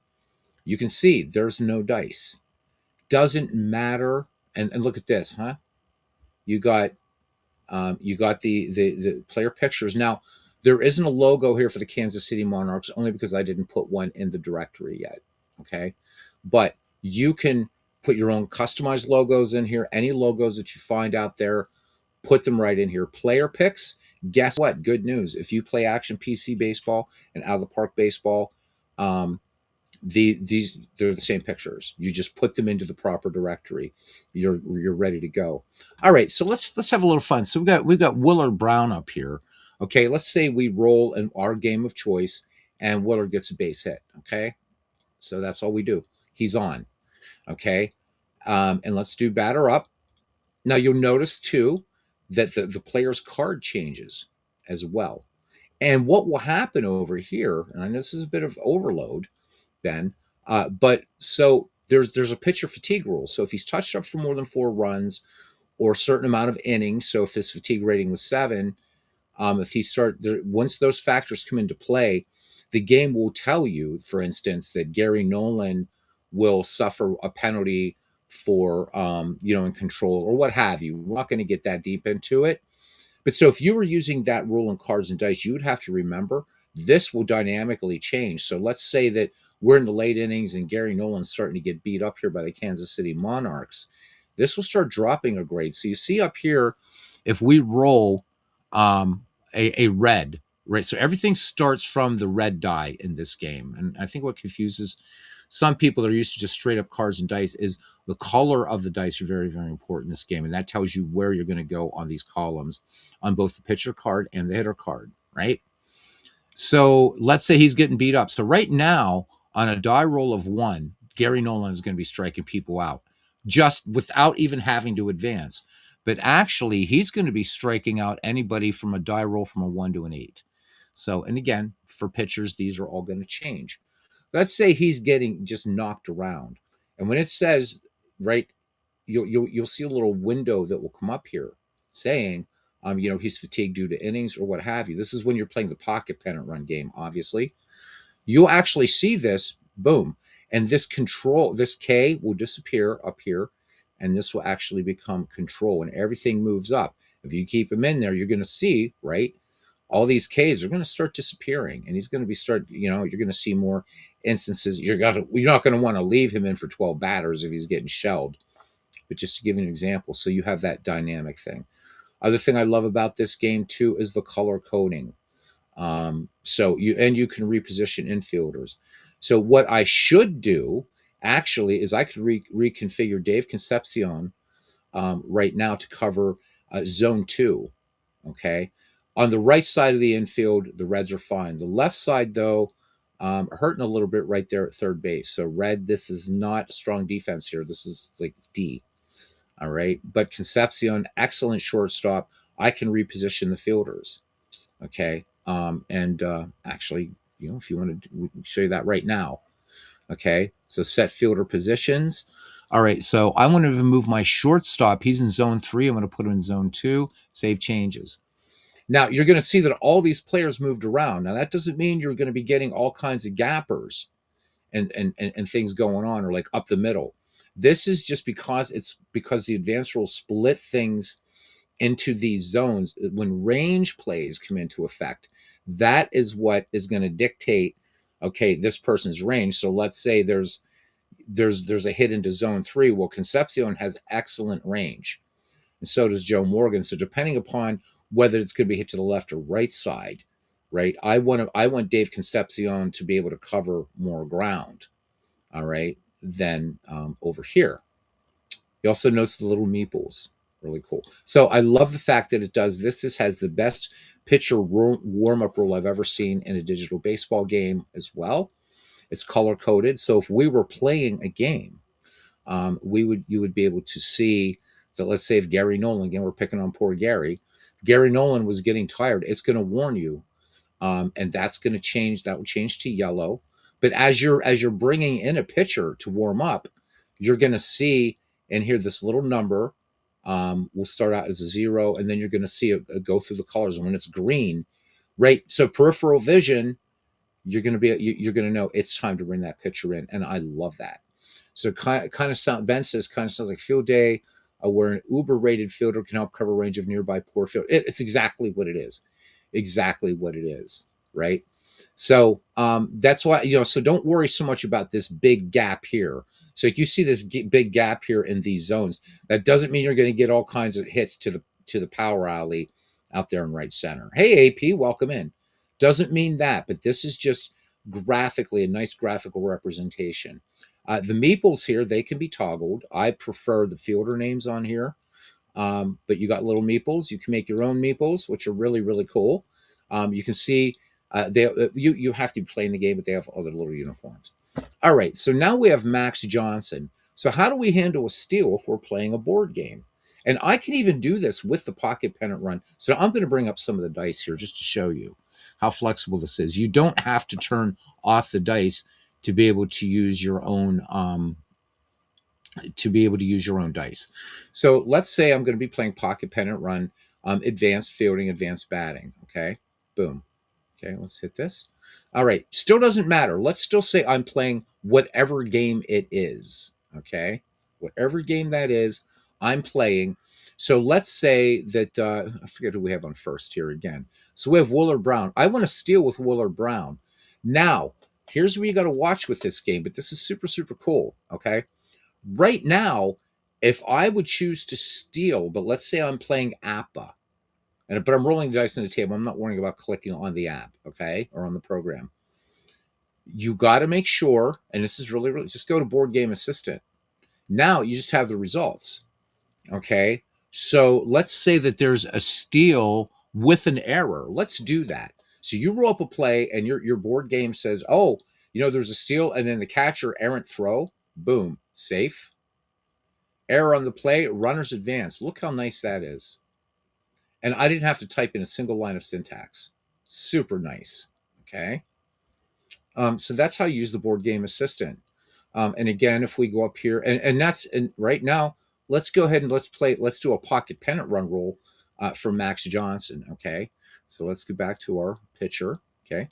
You can see there's no dice. Doesn't matter. And look at this, huh? You got the player pictures. Now, there isn't a logo here for the Kansas City Monarchs only because I didn't put one in the directory yet. Okay. But you can put your own customized logos in here. Any logos that you find out there, put them right in here. Player picks. Guess what? Good news. If you play Action PC Baseball and Out of the Park Baseball, these they're the same pictures. You just put them into the proper directory. You're ready to go. All right, so let's have a little fun. So we've got Willard Brown up here. Okay, let's say we roll in our game of choice and Willard gets a base hit. Okay, so that's all we do. He's on. Okay, and let's do batter up. Now you'll notice too that the player's card changes as well. And what will happen over here, and I know this is a bit of overload, Ben. But so there's a pitcher fatigue rule. So if he's touched up for more than 4 runs or a certain amount of innings, so if his fatigue rating was 7, if he once those factors come into play, the game will tell you, for instance, that Gary Nolan will suffer a penalty for in control or what have you. We're not going to get that deep into it. But so if you were using that rule in cards and dice, you would have to remember this will dynamically change. So let's say that we're in the late innings and Gary Nolan's starting to get beat up here by the Kansas City Monarchs. This will start dropping a grade. So you see up here, if we roll a red, right? So everything starts from the red die in this game. And I think what confuses some people that are used to just straight up cards and dice is the color of the dice are very, very important in this game. And that tells you where you're going to go on these columns on both the pitcher card and the hitter card, right? So let's say he's getting beat up. So right now, on a die roll of 1, Gary Nolan is going to be striking people out just without even having to advance. But actually, he's going to be striking out anybody from a die roll from a 1 to an 8. So, and again, for pitchers, these are all going to change. Let's say he's getting just knocked around. And when it says, right, you'll see a little window that will come up here saying, he's fatigued due to innings or what have you. This is when you're playing the Pocket Pennant Run game, obviously. You'll actually see this, boom. And this K will disappear up here, and this will actually become control, and everything moves up. If you keep him in there, you're going to see, right, all these Ks are going to start disappearing, and he's going to you're going to see more instances. You're not going to want to leave him in for 12 batters if he's getting shelled. But just to give you an example, so you have that dynamic thing. Other thing I love about this game too is the color coding. So you can reposition infielders. So what I should do actually is I could reconfigure Dave Concepcion right now to cover zone 2. Okay. On the right side of the infield, the Reds are fine. The left side, though, hurting a little bit right there at third base. So red, this is not strong defense here. This is like D. All right. But Concepcion, excellent shortstop. I can reposition the fielders. Okay. Actually, if you want to, we can show you that right now. Okay. So set fielder positions. All right. So I want to move my shortstop. He's in zone 3. I'm going to put him in zone 2. Save changes. Now you're going to see that all these players moved around. Now that doesn't mean you're going to be getting all kinds of gappers and things going on or like up the middle. This is just because the advanced rules split things into these zones. When range plays come into effect, that is what is going to dictate, okay, this person's range. So let's say there's a hit into zone 3. Well, Concepcion has excellent range, and so does Joe Morgan. So depending upon whether it's going to be hit to the left or right side, right, I want Dave Concepcion to be able to cover more ground, all right, than over here. You also notice the little meeples. Really cool. So I love the fact that it does this. This has the best pitcher warm-up rule I've ever seen in a digital baseball game as well. It's color coded. So if we were playing a game, you would be able to see that. Let's say if Gary Nolan, again, we're picking on poor Gary. If Gary Nolan was getting tired, it's going to warn you, and that's going to change. That will change to yellow. But as you're bringing in a pitcher to warm up, you're going to see and hear this little number. Will start out as a 0, and then you're going to see it go through the colors. And when it's green, right? So peripheral vision, you're going to know it's time to bring that pitcher in, and I love that. So kind of sound Ben says kind of sounds like field day, where an uber rated fielder can help cover a range of nearby poor field. It's exactly what it is, exactly what it is, right? So that's why, so don't worry so much about this big gap here. So if you see this big gap here in these zones, that doesn't mean you're going to get all kinds of hits to the power alley out there in right center. Hey AP, welcome in. Doesn't mean that, but this is just graphically a nice graphical representation. The meeples here, they can be toggled. I prefer the fielder names on here, but you got little meeples. You can make your own meeples, which are really, really cool. You can see you have to be playing the game, but they have other little uniforms. All right, so now we have Max Johnson. So how do we handle a steal if we're playing a board game? And I can even do this with the pocket pennant run. So I'm going to bring up some of the dice here just to show you how flexible this is. You don't have to turn off the dice to be able to use your own dice. So let's say I'm going to be playing pocket pennant run, advanced fielding, advanced batting. Okay, boom. Okay, let's hit this. All right, still doesn't matter. Let's still say I'm playing whatever game it is. Okay, whatever game that is, I'm playing. So let's say that I forget who we have on first here again. So we have Willard Brown. I want to steal with Willard Brown. Now, here's where you got to watch with this game, but this is super, super cool. Okay, right now, if I would choose to steal, but let's say I'm playing APBA, but I'm rolling the dice on the table. I'm not worrying about clicking on the app, okay, or on the program. You got to make sure, and this is really, really, just go to Board Game Assistant. Now you just have the results, okay? So let's say that there's a steal with an error. Let's do that. So you roll up a play, and your board game says, oh, there's a steal, and then the catcher errant throw, boom, safe. Error on the play, runner's advance. Look how nice that is. And I didn't have to type in a single line of syntax. Super nice. Okay. So that's how you use the Board Game Assistant. And again, if we go up here, and right now, let's go ahead and let's do a pocket pennant run roll for Max Johnson. Okay. So let's go back to our pitcher. Okay.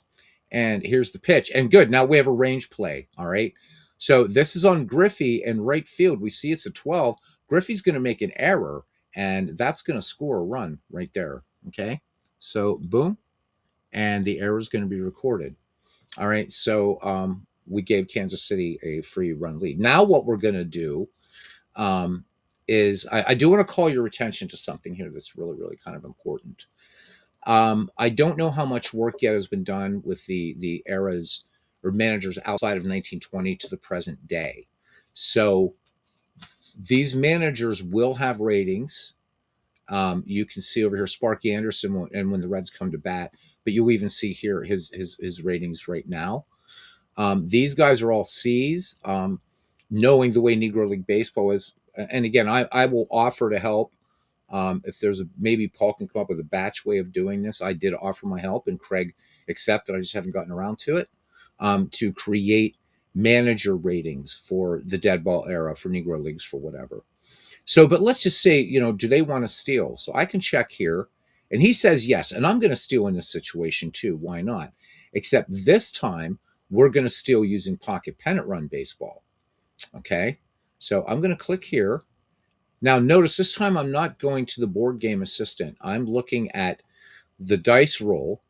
And here's the pitch. And good. Now we have a range play. All right. So this is on Griffey and right field. We see it's a 12. Griffey's going to make an error, and that's going to score a run right there. Okay. So boom. And the error is going to be recorded. All right. So we gave Kansas City a free run lead. Now what we're going to do is I do want to call your attention to something here that's really, really kind of important. I don't know how much work yet has been done with the eras or managers outside of 1920 to the present day. So these managers will have ratings. You can see over here Sparky Anderson, and when the Reds come to bat, but you'll even see here his ratings right now. These guys are all C's. Knowing the way Negro League Baseball is, and again, I will offer to help. If there's maybe Paul can come up with a batch way of doing this. I did offer my help, and Craig accepted. I just haven't gotten around to it. To create manager ratings for the dead ball era, for Negro Leagues, for whatever. So, but let's just say, do they want to steal? So I can check here, and he says yes, and I'm going to steal in this situation too. Why not? Except this time we're going to steal using pocket pennant run baseball. Okay, so I'm going to click here. Now, notice this time I'm not going to the Board Game Assistant. I'm looking at the dice roll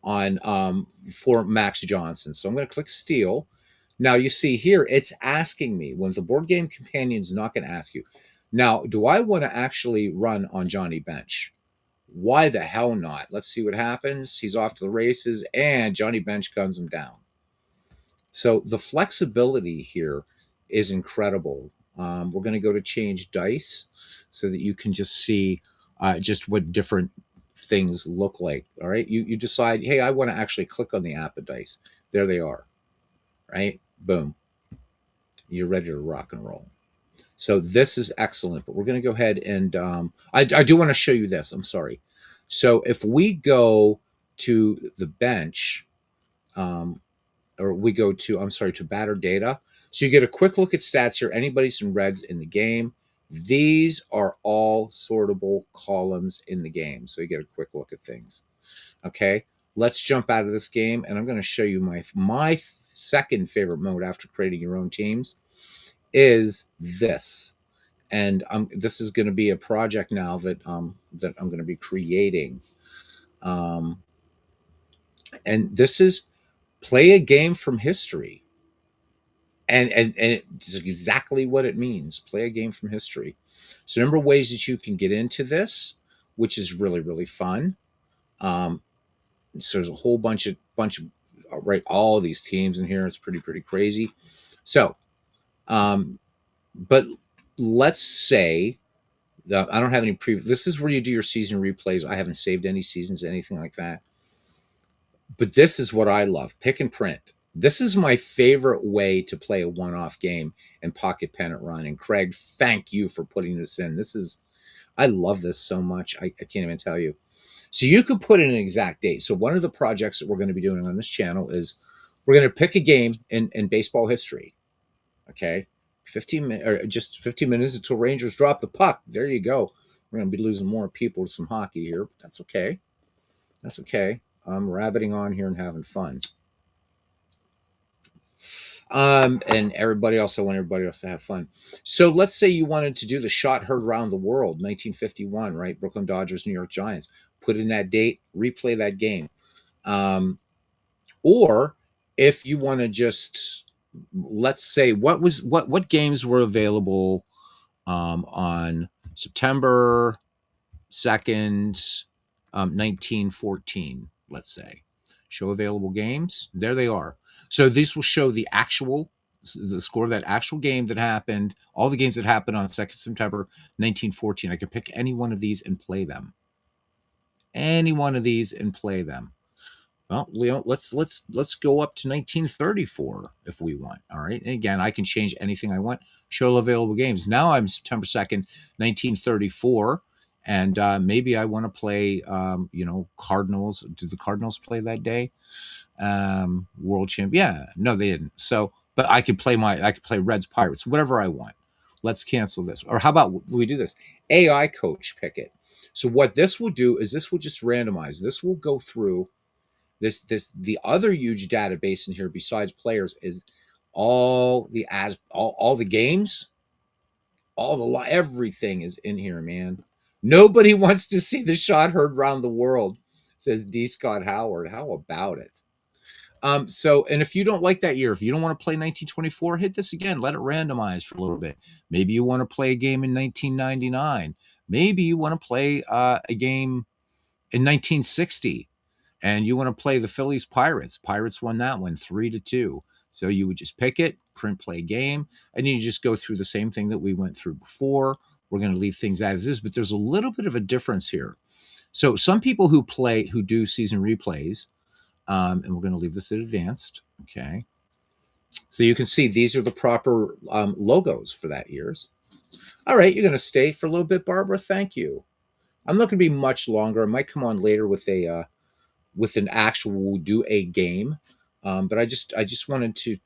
on for Max Johnson. So I'm going to click Steal. Now you see here it's asking me when the Board Game Companion's not going to ask you. Now, do I want to actually run on Johnny Bench? Why the hell not? Let's see what happens. He's off to the races, and Johnny Bench guns him down. So the flexibility here is incredible. We're going to go to change dice so that you can just see just what different things look like. All right. You decide, hey, I want to actually click on the APBA dice. There they are. right? Boom, you're ready to rock and roll. So this is excellent, but we're going to go ahead and I do want to show you this. I'm sorry. So if we go to the bench, um, or we go to, I'm sorry, to batter data. So you get a quick look at stats here. Anybody's in reds in the game. These are all sortable columns in the game. So you get a quick look at things. Okay. Let's jump out of this game, and I'm going to show you my second favorite mode after creating your own teams is this. And this is going to be a project now that I'm going to be creating. Um, and this is play a game from history. And it's exactly what it means. Play a game from history. So a number of ways that you can get into this, which is really, really fun. So there's a whole bunch of right, all these teams in here. It's pretty crazy. So but let's say that I don't have any this is where you do your season replays. I haven't saved any seasons, anything like that. But this is what I love. Pick and print. This is my favorite way to play a one-off game in Pocket Pennant Run. And Craig, thank you for putting this in. I love this so much. I can't even tell you. So you could put in an exact date. So one of the projects that we're going to be doing on this channel is we're going to pick a game in baseball history. Okay. 15 minutes or just 15 minutes until Rangers drop the puck. There you go. We're going to be losing more people to some hockey here, but that's okay. That's okay. I'm rabbiting on here and having fun. And everybody else, I want everybody else to have fun. So let's say you wanted to do the shot heard around the world, 1951, right? Brooklyn Dodgers, New York Giants. Put in that date, replay that game. Or if you want to just, let's say, what games were available on September 2nd, 1914, let's say. Show available games. There they are. So these will show the score of that actual game that happened, all the games that happened on 2nd September 1914. I could pick any one of these and play them. Any one of these and play them. Well, Leo, let's go up to 1934 if we want. All right. And again, I can change anything I want. Show available games. Now I'm September 2nd, 1934. And maybe I want to play, Cardinals. Did the Cardinals play that day? World champ. Yeah, no, they didn't. So, but I could play Reds Pirates, whatever I want. Let's cancel this. Or how about we do this? AI coach pick it. So what this will do is this will just randomize. This will go through the other huge database in here besides players is all the games, everything is in here, man. Nobody wants to see the shot heard around the world, says D. Scott Howard. How about it? So, and if you don't like that year, if you don't want to play 1924, hit this again. Let it randomize for a little bit. Maybe you want to play a game in 1999. Maybe you want to play a game in 1960, and you want to play the Phillies Pirates. Pirates won that one 3-2. So you would just pick it, print play game, and you just go through the same thing that we went through before. We're going to leave things as is, but there's a little bit of a difference here. So some people who do season replays, and we're going to leave this at advanced. Okay. So you can see these are the proper logos for that year's. All right. You're going to stay for a little bit, Barbara. Thank you. I'm not going to be much longer. I might come on later with an actual do a game. But I just wanted to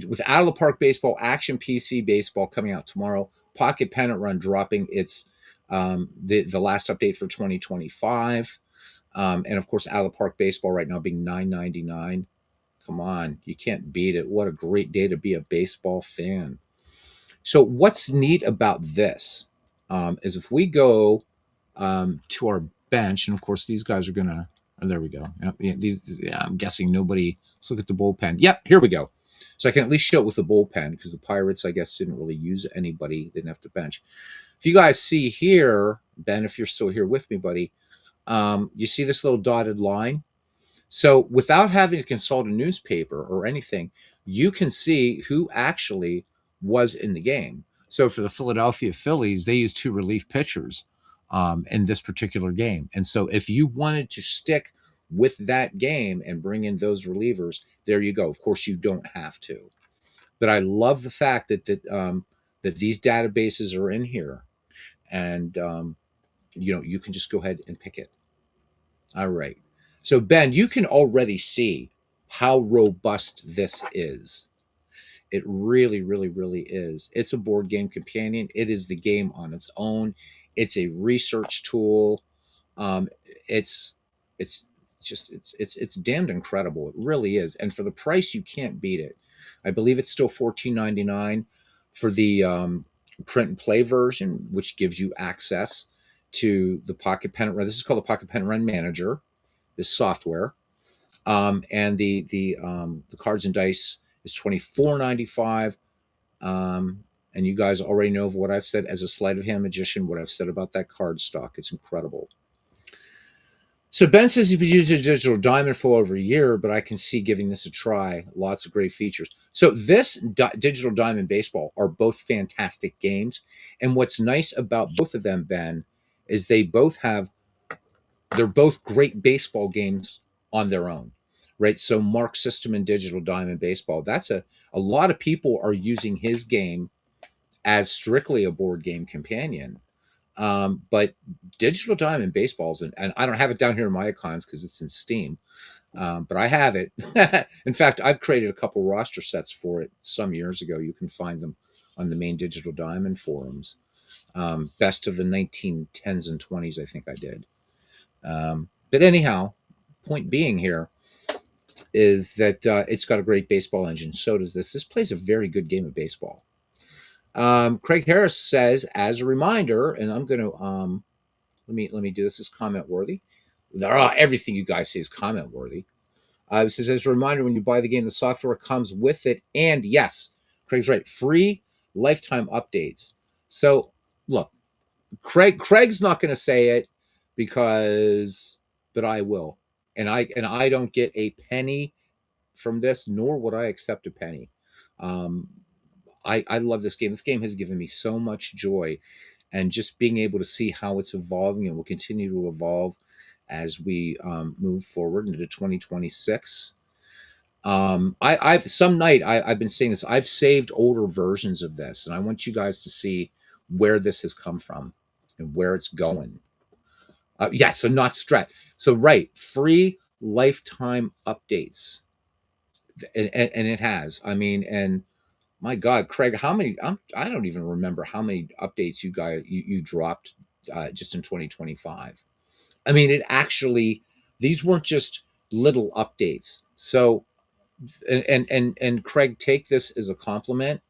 with Out of the Park Baseball, Action PC Baseball coming out tomorrow, Pocket Pennant Run dropping its the last update for 2025. And of course, Out of the Park Baseball right now being $9.99. Come on, you can't beat it. What a great day to be a baseball fan. So what's neat about this is if we go to our bench, and of course these guys are gonna. Oh, there we go. Yep, I'm guessing nobody. Let's look at the bullpen. Yep, here we go. So I can at least show it with the bullpen because the Pirates, I guess, didn't really use anybody. They didn't have to bench. If you guys see here, Ben, if you're still here with me, buddy, you see this little dotted line? So without having to consult a newspaper or anything, you can see who actually was in the game. So for the Philadelphia Phillies, they used 2 relief pitchers in this particular game. And so if you wanted to stick with that game and bring in those relievers, there you go. Of course, you don't have to, but I love the fact that these databases are in here, and you can just go ahead and pick it. All right. So Ben, you can already see how robust this is. It really, really, really is. It's a board game companion. It is the game on its own. It's a research tool. Um, it's it's it's damned incredible. It really is. And for the price, you can't beat it. I believe it's still $14.99 for the print and play version, which gives you access to the Pocket Pen. This is called the Pocket Pen Run Manager. This software, and the cards and dice is $24.95. And you guys already know of what I've said as a sleight of hand magician, what I've said about that card stock. It's incredible. So Ben says he's used a digital diamond for over a year, but I can see giving this a try. Lots of great features. So this digital diamond baseball are both fantastic games. And what's nice about both of them, Ben, is they're both great baseball games on their own, right? So Mark System and Digital Diamond Baseball, that's a lot of people are using his game as strictly a board game companion. But Digital Diamond Baseballs, and I don't have it down here in my icons because it's in Steam, but I have it. In fact, I've created a couple roster sets for it some years ago. You can find them on the main Digital Diamond forums. Best of the 1910s and 20s, I think I did. But anyhow, point being here is that it's got a great baseball engine. So does this. This plays a very good game of baseball. Craig Harris says, as a reminder, and I'm going to let me do this as comment worthy. Everything you guys say is comment worthy. It says, as a reminder, when you buy the game, the software comes with it, and yes, Craig's right, free lifetime updates. So look, Craig's not going to say it but I will, and I don't get a penny from this, nor would I accept a penny. I love this game. This game has given me so much joy, and just being able to see how it's evolving and will continue to evolve as we move forward into 2026. I've some night I've been saying this. I've saved older versions of this, and I want you guys to see where this has come from and where it's going. Yes, so not stretch. So right, free lifetime updates, and it has. I mean, and my God, Craig, how many? I don't even remember how many updates you dropped just in 2025. I mean, it actually, these weren't just little updates. So, and Craig, take this as a compliment.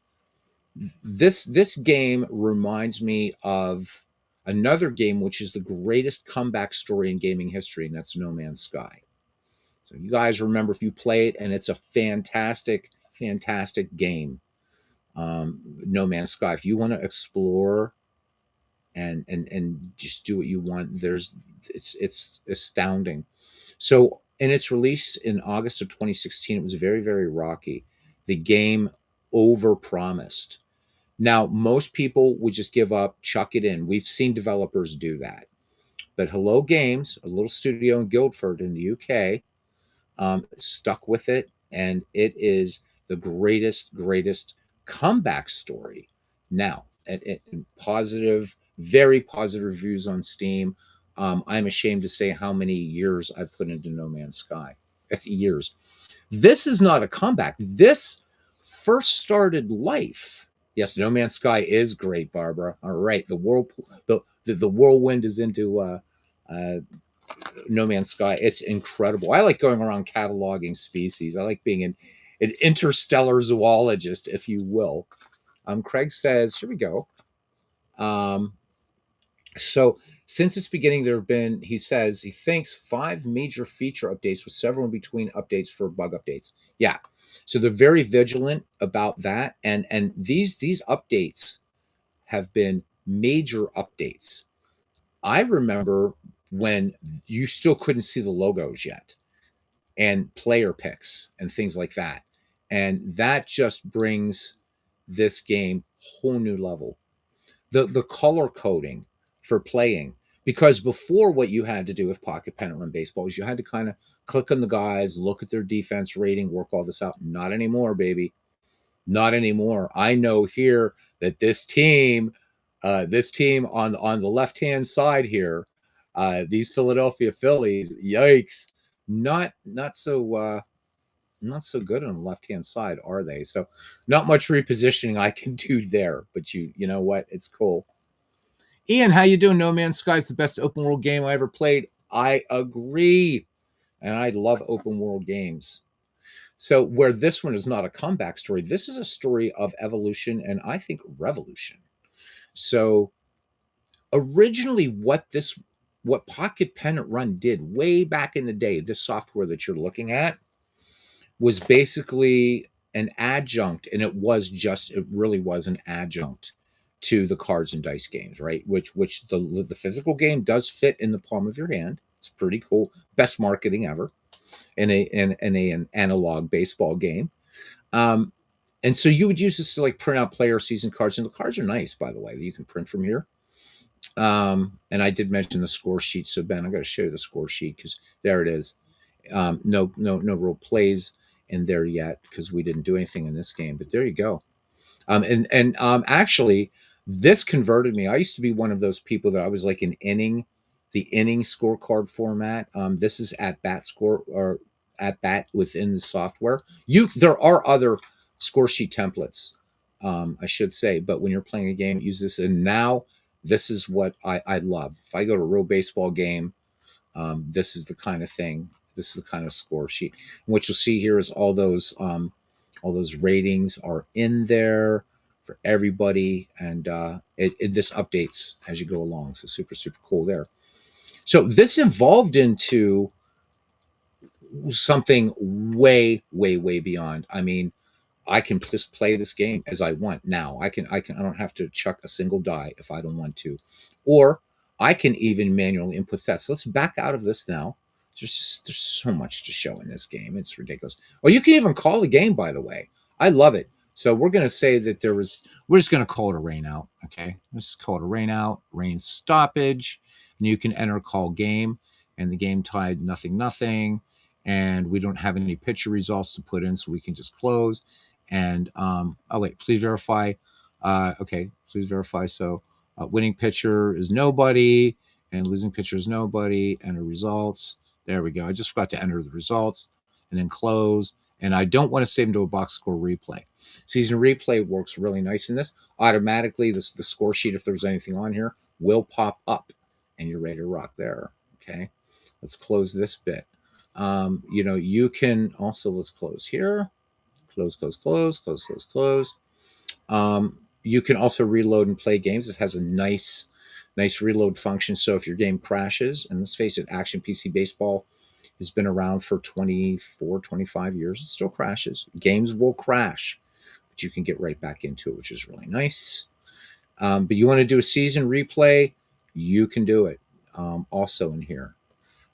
This game reminds me of another game which is the greatest comeback story in gaming history, and that's No Man's Sky. So you guys remember if you play it, and it's a fantastic, fantastic game. No Man's Sky. If you want to explore and just do what you want, it's astounding. So, in its release in August of 2016, it was very, very rocky. The game overpromised. Now, most people would just give up, chuck it in. We've seen developers do that. But Hello Games, a little studio in Guildford in the UK, stuck with it, and it is the greatest comeback story. Now, and positive, very positive reviews on Steam. I'm ashamed to say how many years I've put into No Man's Sky. It's years. This is not a comeback. This first started life. Yes, No Man's Sky is great, Barbara. All right, the whirlwind is into No Man's Sky. It's incredible. I like going around cataloging species. I like being an interstellar zoologist, if you will. Craig says, here we go. So since its beginning, there have been, he says, he thinks 5 major feature updates with several in between updates for bug updates. Yeah. So they're very vigilant about that. And these updates have been major updates. I remember when you still couldn't see the logos yet, and player picks and things like that. And that just brings this game whole new level. The color coding for playing. Because before, what you had to do with pocket pennant run baseball is you had to kind of click on the guys, look at their defense rating, work all this out. Not anymore, baby. Not anymore. I know here that this team on the left hand side here, these Philadelphia Phillies, yikes, not so good on the left hand side, are they? So not much repositioning I can do there. But you know what? It's cool. Ian, how you doing? No Man's Sky is the best open world game I ever played. I agree, and I love open world games. So where this one is not a comeback story, this is a story of evolution and I think revolution. So originally what Pocket Pennant Run did way back in the day, this software that you're looking at was basically an adjunct, and it really was an adjunct to the cards and dice games, right? Which the physical game does fit in the palm of your hand. It's pretty cool. Best marketing ever in an analog baseball game. Um, and so you would use this to like print out player season cards, and the cards are nice, by the way, that you can print from here. And I did mention the score sheet, so Ben, I got to show you the score sheet because there it is. No real plays in there yet because we didn't do anything in this game, but there you go. Actually, this converted me. I used to be one of those people that I was like the inning scorecard format. This is at bat score or at bat within the software. There are other score sheet templates, I should say, but when you're playing a game, use this. And now this is what I love. If I go to a real baseball game, this is the kind of thing. This is the kind of score sheet. And what you'll see here is all those ratings are in there for everybody, and this updates as you go along. So super cool there. So this evolved into something way beyond. I mean, I can just play this game as I want now. I don't have to chuck a single die if I don't want to, or I can even manually input stats. So let's back out of this now. There's so much to show in this game. It's ridiculous. Oh, you can even call the game, by the way. I love it. So we're going to say that we're just going to call it a rain out. Okay. Let's call it a rain out, rain stoppage. And you can enter call game, and the game tied 0-0. And we don't have any pitcher results to put in, so we can just close. And oh wait, please verify. Okay, please verify. So winning pitcher is nobody, and losing pitcher is nobody. Enter results. There we go. I just forgot to enter the results, and then close. And I don't want to save them to a box score replay. Season replay works really nice in this. Automatically, the score sheet, if there's anything on here, will pop up, and you're ready to rock there. Okay, let's close this bit. You can also, let's close here. Close. You can also reload and play games. It has a nice reload function. So if your game crashes, and let's face it, Action PC Baseball has been around for 24, 25 years. It still crashes. Games will crash, but you can get right back into it, which is really nice. But you want to do a season replay, you can do it also in here.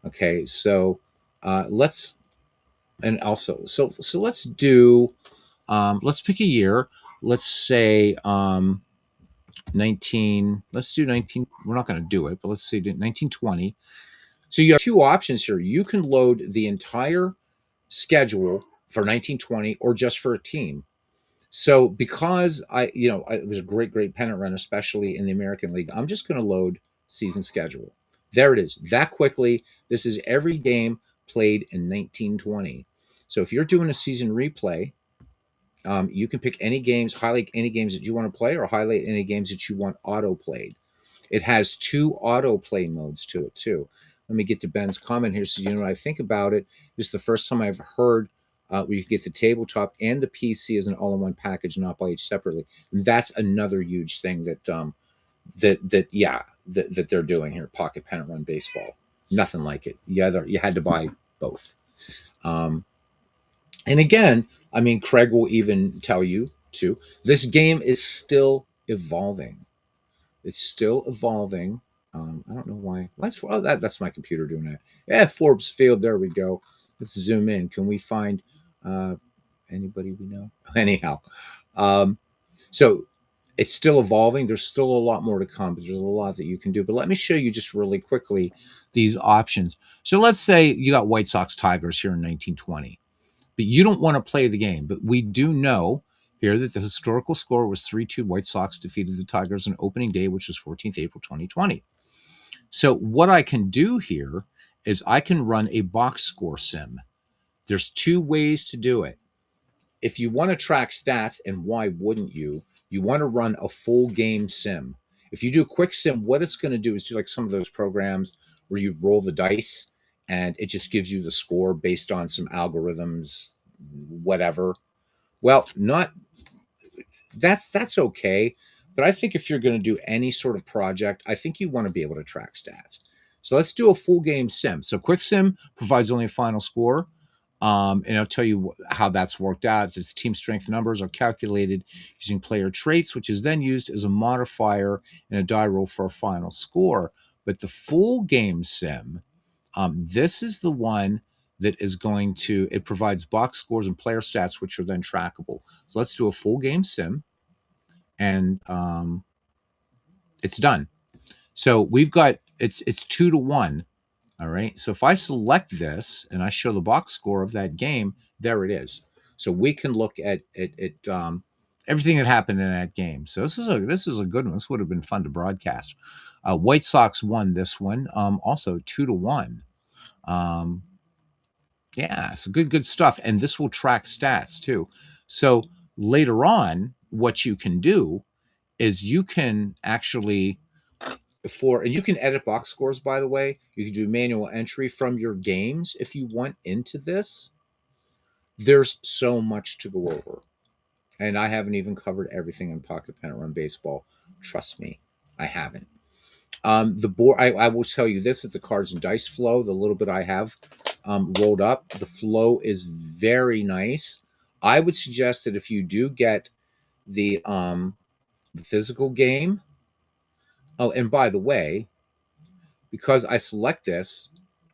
Okay, so let's do, let's pick a year. Let's say 19. Let's do 19. We're not going to do it, but let's say 1920. So you have two options here. You can load the entire schedule for 1920 or just for a team. So because it was a great pennant run, especially in the American League, I'm just going to load season schedule. There it is, that quickly. This is every game played in 1920. So if you're doing a season replay, you can pick any games, highlight any games that you want to play, or highlight any games that you want auto played. It has two auto play modes to it too. Let me get to Ben's comment here, so you know what I think about it. This is the first time I've heard where you get the tabletop and the PC as an all-in-one package, not by each separately. And that's another huge thing that they're doing here. Pocket Pennant Run Baseball, nothing like it. You had to buy both. And again, I mean, Craig will even tell you too, this game is still evolving. It's still evolving. I don't know why. That's my computer doing that. Yeah, Forbes Field. There we go. Let's zoom in. Can we find anybody we know? Anyhow, so It's still evolving. There's still a lot more to come, but there's a lot that you can do. But let me show you just really quickly these options. So let's say you got White Sox Tigers here in 1920, but you don't want to play the game. But we do know here that the historical score was 3-2. White Sox defeated the Tigers on opening day, which was 14th April 2020. So what I can do here is I can run a box score sim. There's two ways to do it. If you want to track stats, and why wouldn't you? You want to run a full game sim. If you do a quick sim, what it's going to do is do like some of those programs where you roll the dice and it just gives you the score based on some algorithms, whatever. Well, not that's okay. But I think if you're going to do any sort of project, I think you want to be able to track stats. So let's do a full game sim. So Quick Sim provides only a final score. And I'll tell you how that's worked out. Its team strength numbers are calculated using player traits, which is then used as a modifier in a die roll for a final score. But the full game sim, this is the one that is going to, it provides box scores and player stats, which are then trackable. So let's do a full game sim, and it's done. So we've got, it's 2-1. All right. So if I select this and I show the box score of that game, there it is. So we can look at everything that happened in that game. So this was a good one. This would have been fun to broadcast. White Sox won this one, also 2-1. Yeah, so good stuff. And this will track stats too. So later on, what you can do is you can actually and you can edit box scores, by the way. You can do manual entry from your games if you want into this. There's so much to go over, and I haven't even covered everything in Pocket Pennant Run Baseball. Trust me, I haven't. The board, I will tell you this, is the cards and dice flow. The little bit I have rolled up, the flow is very nice. I would suggest that if you do get the physical game. Oh, and by the way, because I select this,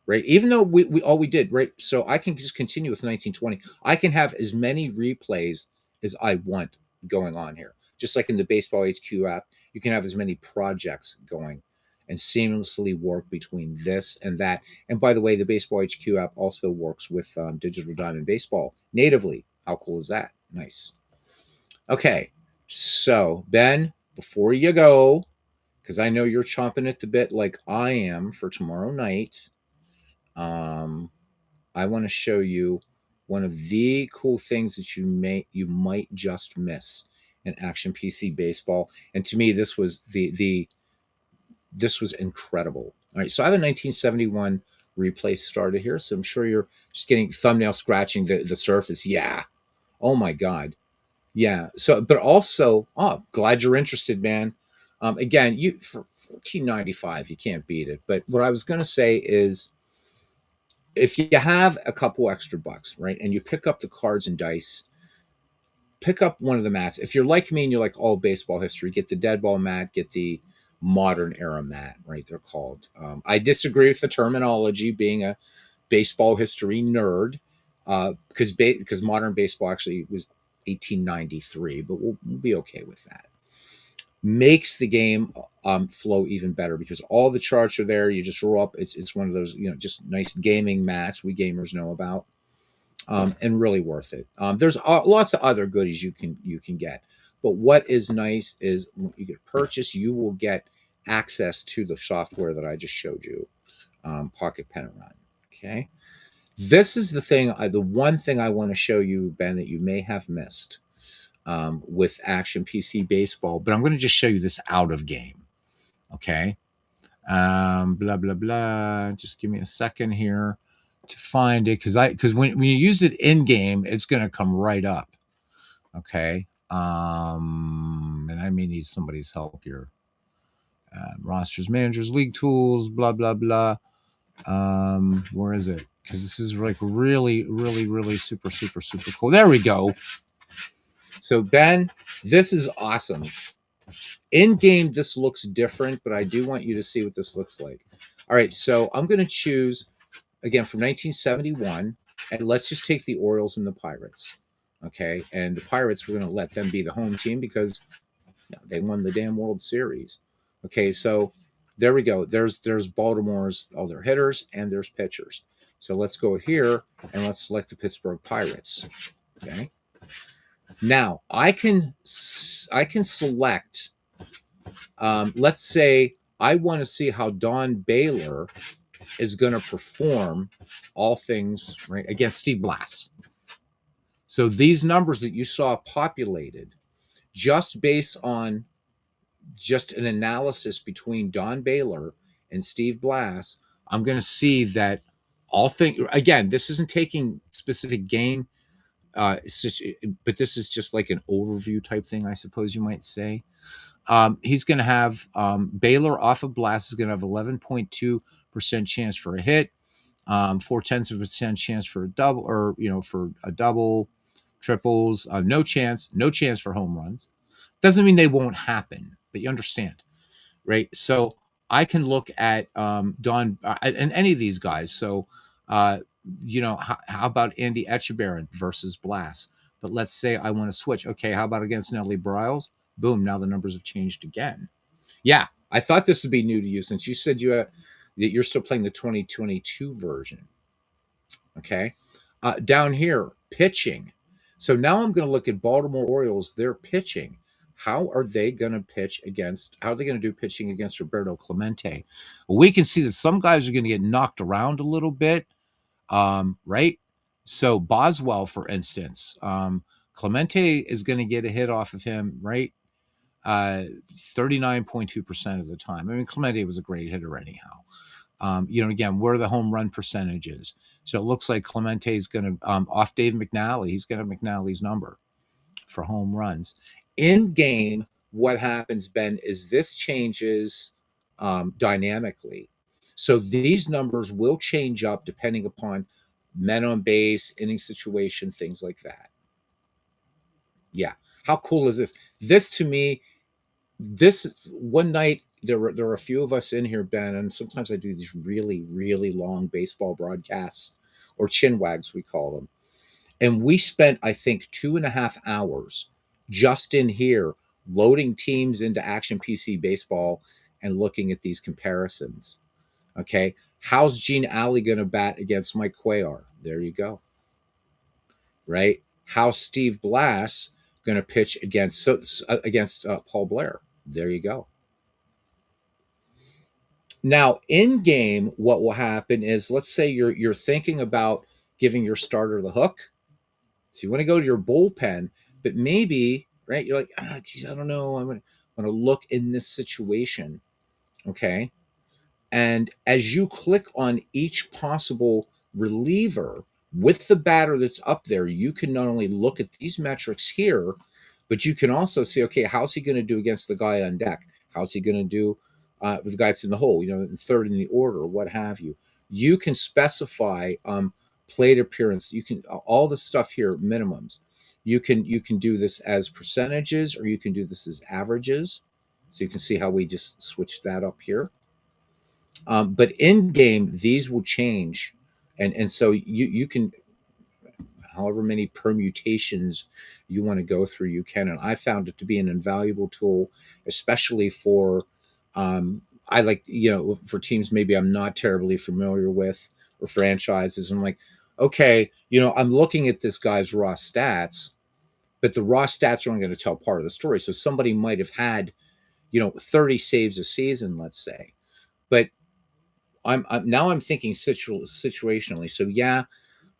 right? Even though we all we did, right? So I can just continue with 1920. I can have as many replays as I want going on here. Just like in the Baseball HQ app, you can have as many projects going and seamlessly work between this and that. And by the way, the Baseball HQ app also works with Digital Diamond Baseball natively. How cool is that? Nice. Okay, so Ben, before you go, because I know you're chomping at the bit like I am for tomorrow night. I want to show you one of the cool things that you might just miss in Action PC Baseball. And to me, this was this was incredible. All right, so I have a 1971 replay started here, so I'm sure you're just getting thumbnail scratching the surface. Yeah. Oh my God. Yeah. So, but also, oh, glad you're interested, man. Again, you for 14.95, you can't beat it. But what I was going to say is, if you have a couple extra bucks, right, and you pick up the cards and dice, pick up one of the mats. If you're like me and you're like all baseball history, get the dead ball mat, get the modern era mat, right? They're called. I disagree with the terminology, being a baseball history nerd, because modern baseball actually was 1893, but we'll be okay with that. Makes the game flow even better because all the charts are there. You just roll up. It's one of those, just nice gaming mats we gamers know about, and really worth it. There's lots of other goodies you can get, but what is nice is when you get purchase, you will get access to the software that I just showed you, Pocket Pennant Run. Okay, this is the one thing I want to show you, Ben, that you may have missed. With Action PC Baseball, but I'm going to just show you this out of game. Okay. Blah, blah, blah. Just give me a second here to find it. Because when you use it in game, it's going to come right up. Okay. And I may need somebody's help here. Rosters, managers, league tools, blah, blah, blah. Where is it? Because this is like really, really, really super, super, super cool. There we go. So Ben, this is awesome. In game, this looks different, but I do want you to see what this looks like. All right, so I'm going to choose, again, from 1971, and let's just take the Orioles and the Pirates. Okay, and the Pirates, we're going to let them be the home team because No, they won the damn World Series. Okay, so there we go. There's Baltimore's all their hitters and there's pitchers. So let's go here and let's select the Pittsburgh Pirates. Okay. Now I can select. Let's say I want to see how Don Baylor is going to perform all things right against Steve Blass. So these numbers that you saw populated just based on just an analysis between Don Baylor and Steve Blass, I'm going to see that all things, again, this isn't taking specific game, but this is just like an overview type thing, I suppose you might say. He's going to have Baylor off of Blass is going to have 11.2% chance for a hit, 0.4% chance for a double, or for a double, triples, no chance for home runs. Doesn't mean they won't happen, but you understand, right? So I can look at Don and any of these guys. So, how about Andy Etchebarren versus Blass? But let's say I want to switch. Okay, how about against Nellie Bryles? Boom, now the numbers have changed again. Yeah, I thought this would be new to you since you said that you're still playing the 2022 version. Okay, down here, pitching. So now I'm going to look at Baltimore Orioles. They're pitching. How are they going to pitch against? How are they going to do pitching against Roberto Clemente? Well, we can see that some guys are going to get knocked around a little bit, right? So Boswell, for instance, Clemente is going to get a hit off of him, right? 39.2% of the time. I mean, Clemente was a great hitter anyhow. Again, where are the home run percentages? So it looks like Clemente is going to, off Dave McNally, he's going to have McNally's number for home runs. In game, what happens, Ben, is this changes dynamically. So these numbers will change up depending upon men on base, inning situation, things like that. Yeah. How cool is this? This to me, this one night, there were a few of us in here, Ben, and sometimes I do these really, really long baseball broadcasts, or chin wags, we call them. And we spent, I think, 2.5 hours just in here loading teams into Action PC Baseball and looking at these comparisons. Okay. How's Gene Alley going to bat against Mike Cuellar? There you go. Right. How's Steve Blass going to pitch against Paul Blair? There you go. Now, in game, what will happen is, let's say you're thinking about giving your starter the hook. So you want to go to your bullpen, but maybe, right, you're like, geez, I don't know. I'm going to look in this situation. Okay. And as you click on each possible reliever with the batter that's up there, you can not only look at these metrics here, but you can also see, okay, how's he going to do against the guy on deck? How's he going to do with the guy that's in the hole, in third in the order, or what have you? You can specify plate appearance. You can all the stuff here, minimums. You can do this as percentages, or you can do this as averages. So you can see how we just switched that up here. But in game, these will change, and so you can, however many permutations you want to go through, you can. And I found it to be an invaluable tool, especially for I like, for teams maybe I'm not terribly familiar with, or franchises. I'm like, okay, I'm looking at this guy's raw stats, but the raw stats are only going to tell part of the story. So somebody might have had, 30 saves a season, let's say, but I'm thinking situationally. So yeah,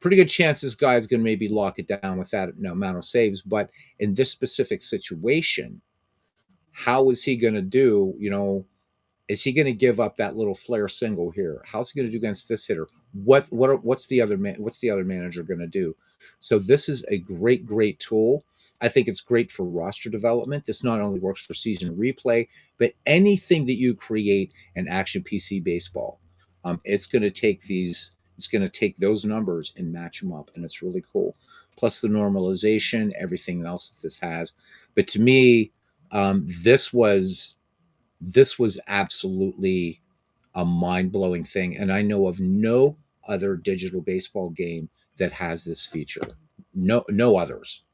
pretty good chance this guy's going to maybe lock it down with that amount of saves. But in this specific situation, how is he going to do? Is he going to give up that little flare single here? How's he going to do against this hitter? What's the other manager going to do? So this is a great tool. I think it's great for roster development. This not only works for season replay, but anything that you create in Action PC Baseball. It's going to take those numbers and match them up, and it's really cool. Plus the normalization, everything else that this has. But to me, this was absolutely a mind-blowing thing, and I know of no other digital baseball game that has this feature. No others.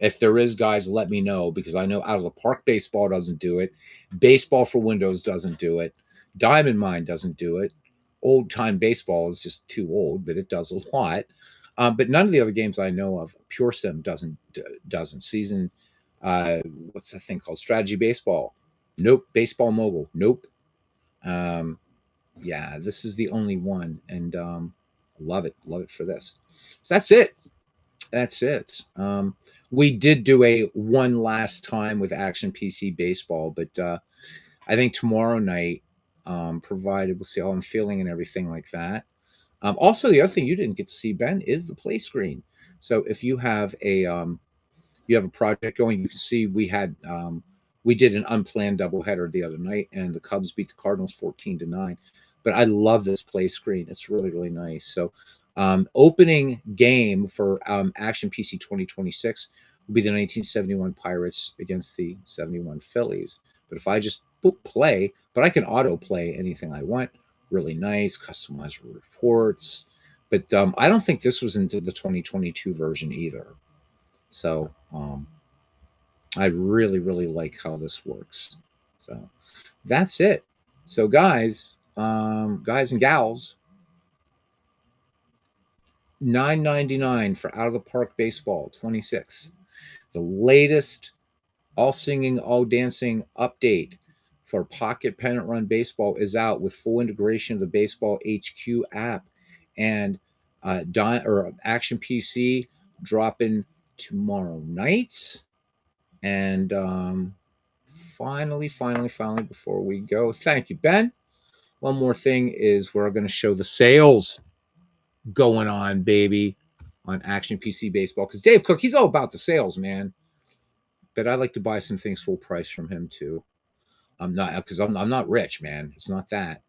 If there is, guys, let me know, because I know Out of the Park Baseball doesn't do it. Baseball for Windows doesn't do it. Diamond Mine doesn't do it. Old Time Baseball is just too old, but it does a lot. But none of the other games I know of, Pure Sim doesn't. Season, what's that thing called? Strategy Baseball. Nope. Baseball Mobile. Nope. Um, yeah, this is the only one, and love it for this. So that's it. That's it. We did do a one last time with Action PC Baseball, but I think tomorrow night, provided we'll see how I'm feeling and everything like that. Also, the other thing you didn't get to see, Ben, is the play screen. So if you have a project going, you can see we did an unplanned doubleheader the other night, and the Cubs beat the Cardinals 14-9. But I love this play screen; it's really really nice. So opening game for Action PC 2026 will be the 1971 Pirates against the 71 Phillies. But if I just play, but I can auto play anything I want. Really nice, customized reports. But I don't think this was into the 2022 version either. So I really, really like how this works. So that's it. So guys and gals, $9.99 for Out of the Park Baseball 26. The latest all singing, all dancing update for Pocket Pennant Run Baseball is out with full integration of the Baseball HQ app, and Action PC dropping tomorrow night. And finally, before we go, thank you, Ben. One more thing is we're going to show the sales going on, baby, on Action PC Baseball, because Dave Cook, he's all about the sales, man. But I like to buy some things full price from him too. I'm not, because I'm not rich, man. It's not that.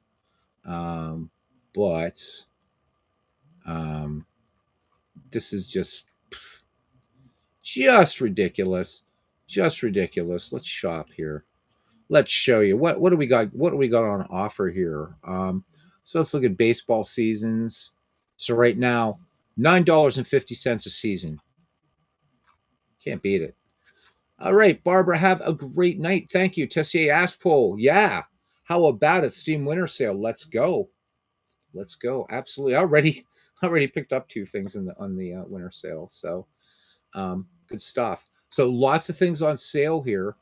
But this is just ridiculous. Just ridiculous. Let's shop here. Let's show you what do we got. What do we got on offer here? So let's look at baseball seasons. So right now, $9.50 a season. Can't beat it. All right, Barbara, have a great night. Thank you. Tessier Aspole. Yeah. How about it? Steam Winter Sale. Let's go. Let's go. Absolutely. Already picked up two things on the winter sale. So good stuff. So lots of things on sale here.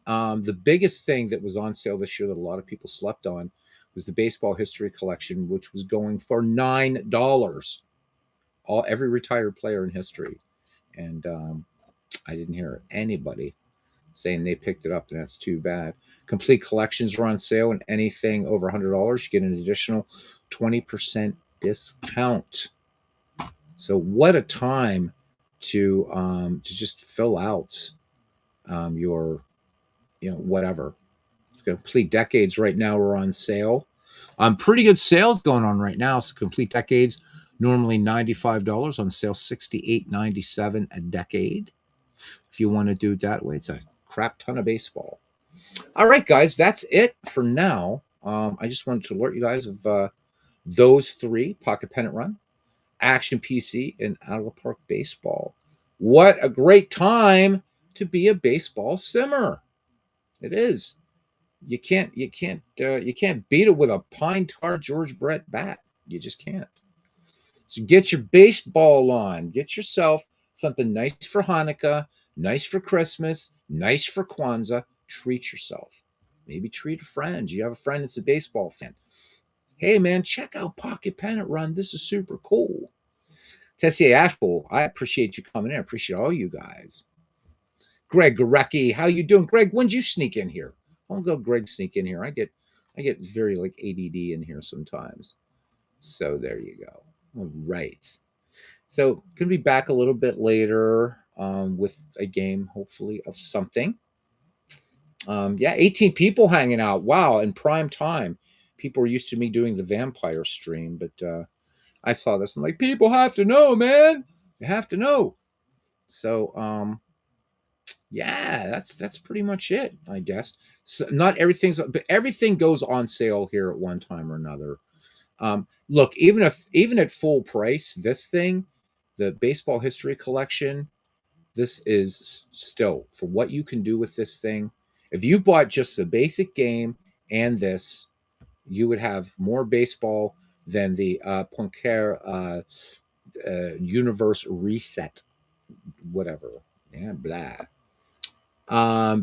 The biggest thing that was on sale this year that a lot of people slept on was the Baseball History Collection, which was going for $9. Every retired player in history. And I didn't hear anybody saying they picked it up, and that's too bad. Complete collections are on sale, and anything over $100, you get an additional 20% discount. So what a time to just fill out your whatever. Complete Decades right now are on sale. Pretty good sales going on right now. So Complete Decades normally $95 on sale, $68.97 a decade. If you want to do it that way, it's a crap ton of baseball. All right, guys, that's it for now. I just wanted to alert you guys of those three: Pocket Pennant Run, Action PC, and Out of the Park Baseball. What a great time to be a baseball simmer! It is. You can't beat it with a pine tar George Brett bat. You just can't. So get your baseball on. Get yourself something nice for Hanukkah, nice for Christmas, nice for Kwanzaa. Treat yourself. Maybe treat a friend. You have a friend that's a baseball fan. Hey, man, check out Pocket Pennant Run. This is super cool. Tessier Ashpool, I appreciate you coming in. I appreciate all you guys. Greg Gorecki, how you doing? Greg, when'd you sneak in here? I don't go Greg sneak in here. I get very like ADD in here sometimes. So there you go. All right. So gonna be back a little bit later with a game, hopefully, of something. 18 people hanging out. Wow, in prime time. People are used to me doing the vampire stream, but I saw this. I'm like, people have to know, man. They have to know. So yeah, that's pretty much it, I guess. So not everything's, but everything goes on sale here at one time or another. Look, even at full price, this thing, the Baseball History Collection, This is still for what you can do with this thing. If you bought just the basic game and this, you would have more baseball than the Poker Universe Reset, whatever. Yeah, blah.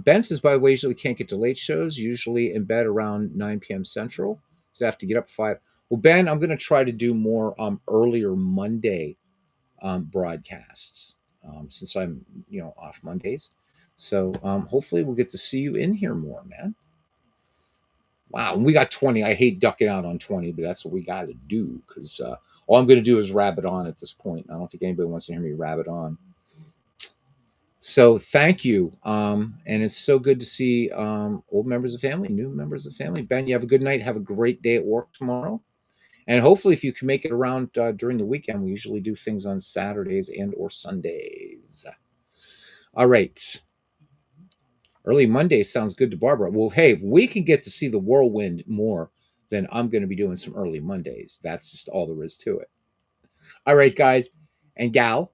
Ben says, by the way, usually can't get to late shows, usually in bed around 9 p.m. Central. So I have to get up 5. Well, Ben, I'm going to try to do more earlier Monday broadcasts since I'm, off Mondays. So hopefully we'll get to see you in here more, man. Wow, we got 20. I hate ducking out on 20, but that's what we got to do because all I'm going to do is rabbit on at this point. I don't think anybody wants to hear me rabbit on. So thank you. And it's so good to see old members of family, new members of family. Ben, you have a good night. Have a great day at work tomorrow. And hopefully if you can make it around during the weekend, we usually do things on Saturdays and or Sundays. All right. Early Monday sounds good to Barbara. Well, hey, if we can get to see the whirlwind more, then I'm going to be doing some early Mondays. That's just all there is to it. All right, guys and gal,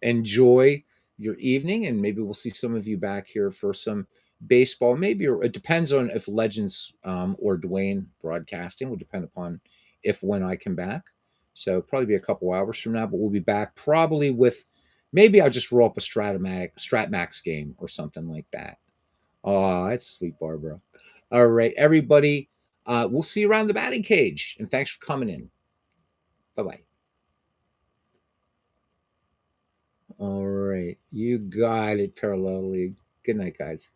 enjoy your evening, and maybe we'll see some of you back here for some baseball. Maybe it depends on if Legends or Dwayne broadcasting will depend upon if when I come back. So probably be a couple hours from now, but we'll be back probably with maybe I'll just roll up a Stratmax game or something like that. Oh, that's sweet, Barbara. All right, everybody. We'll see you around the batting cage, and thanks for coming in. Bye bye. All right, you got it, Parallel League. Good night, guys.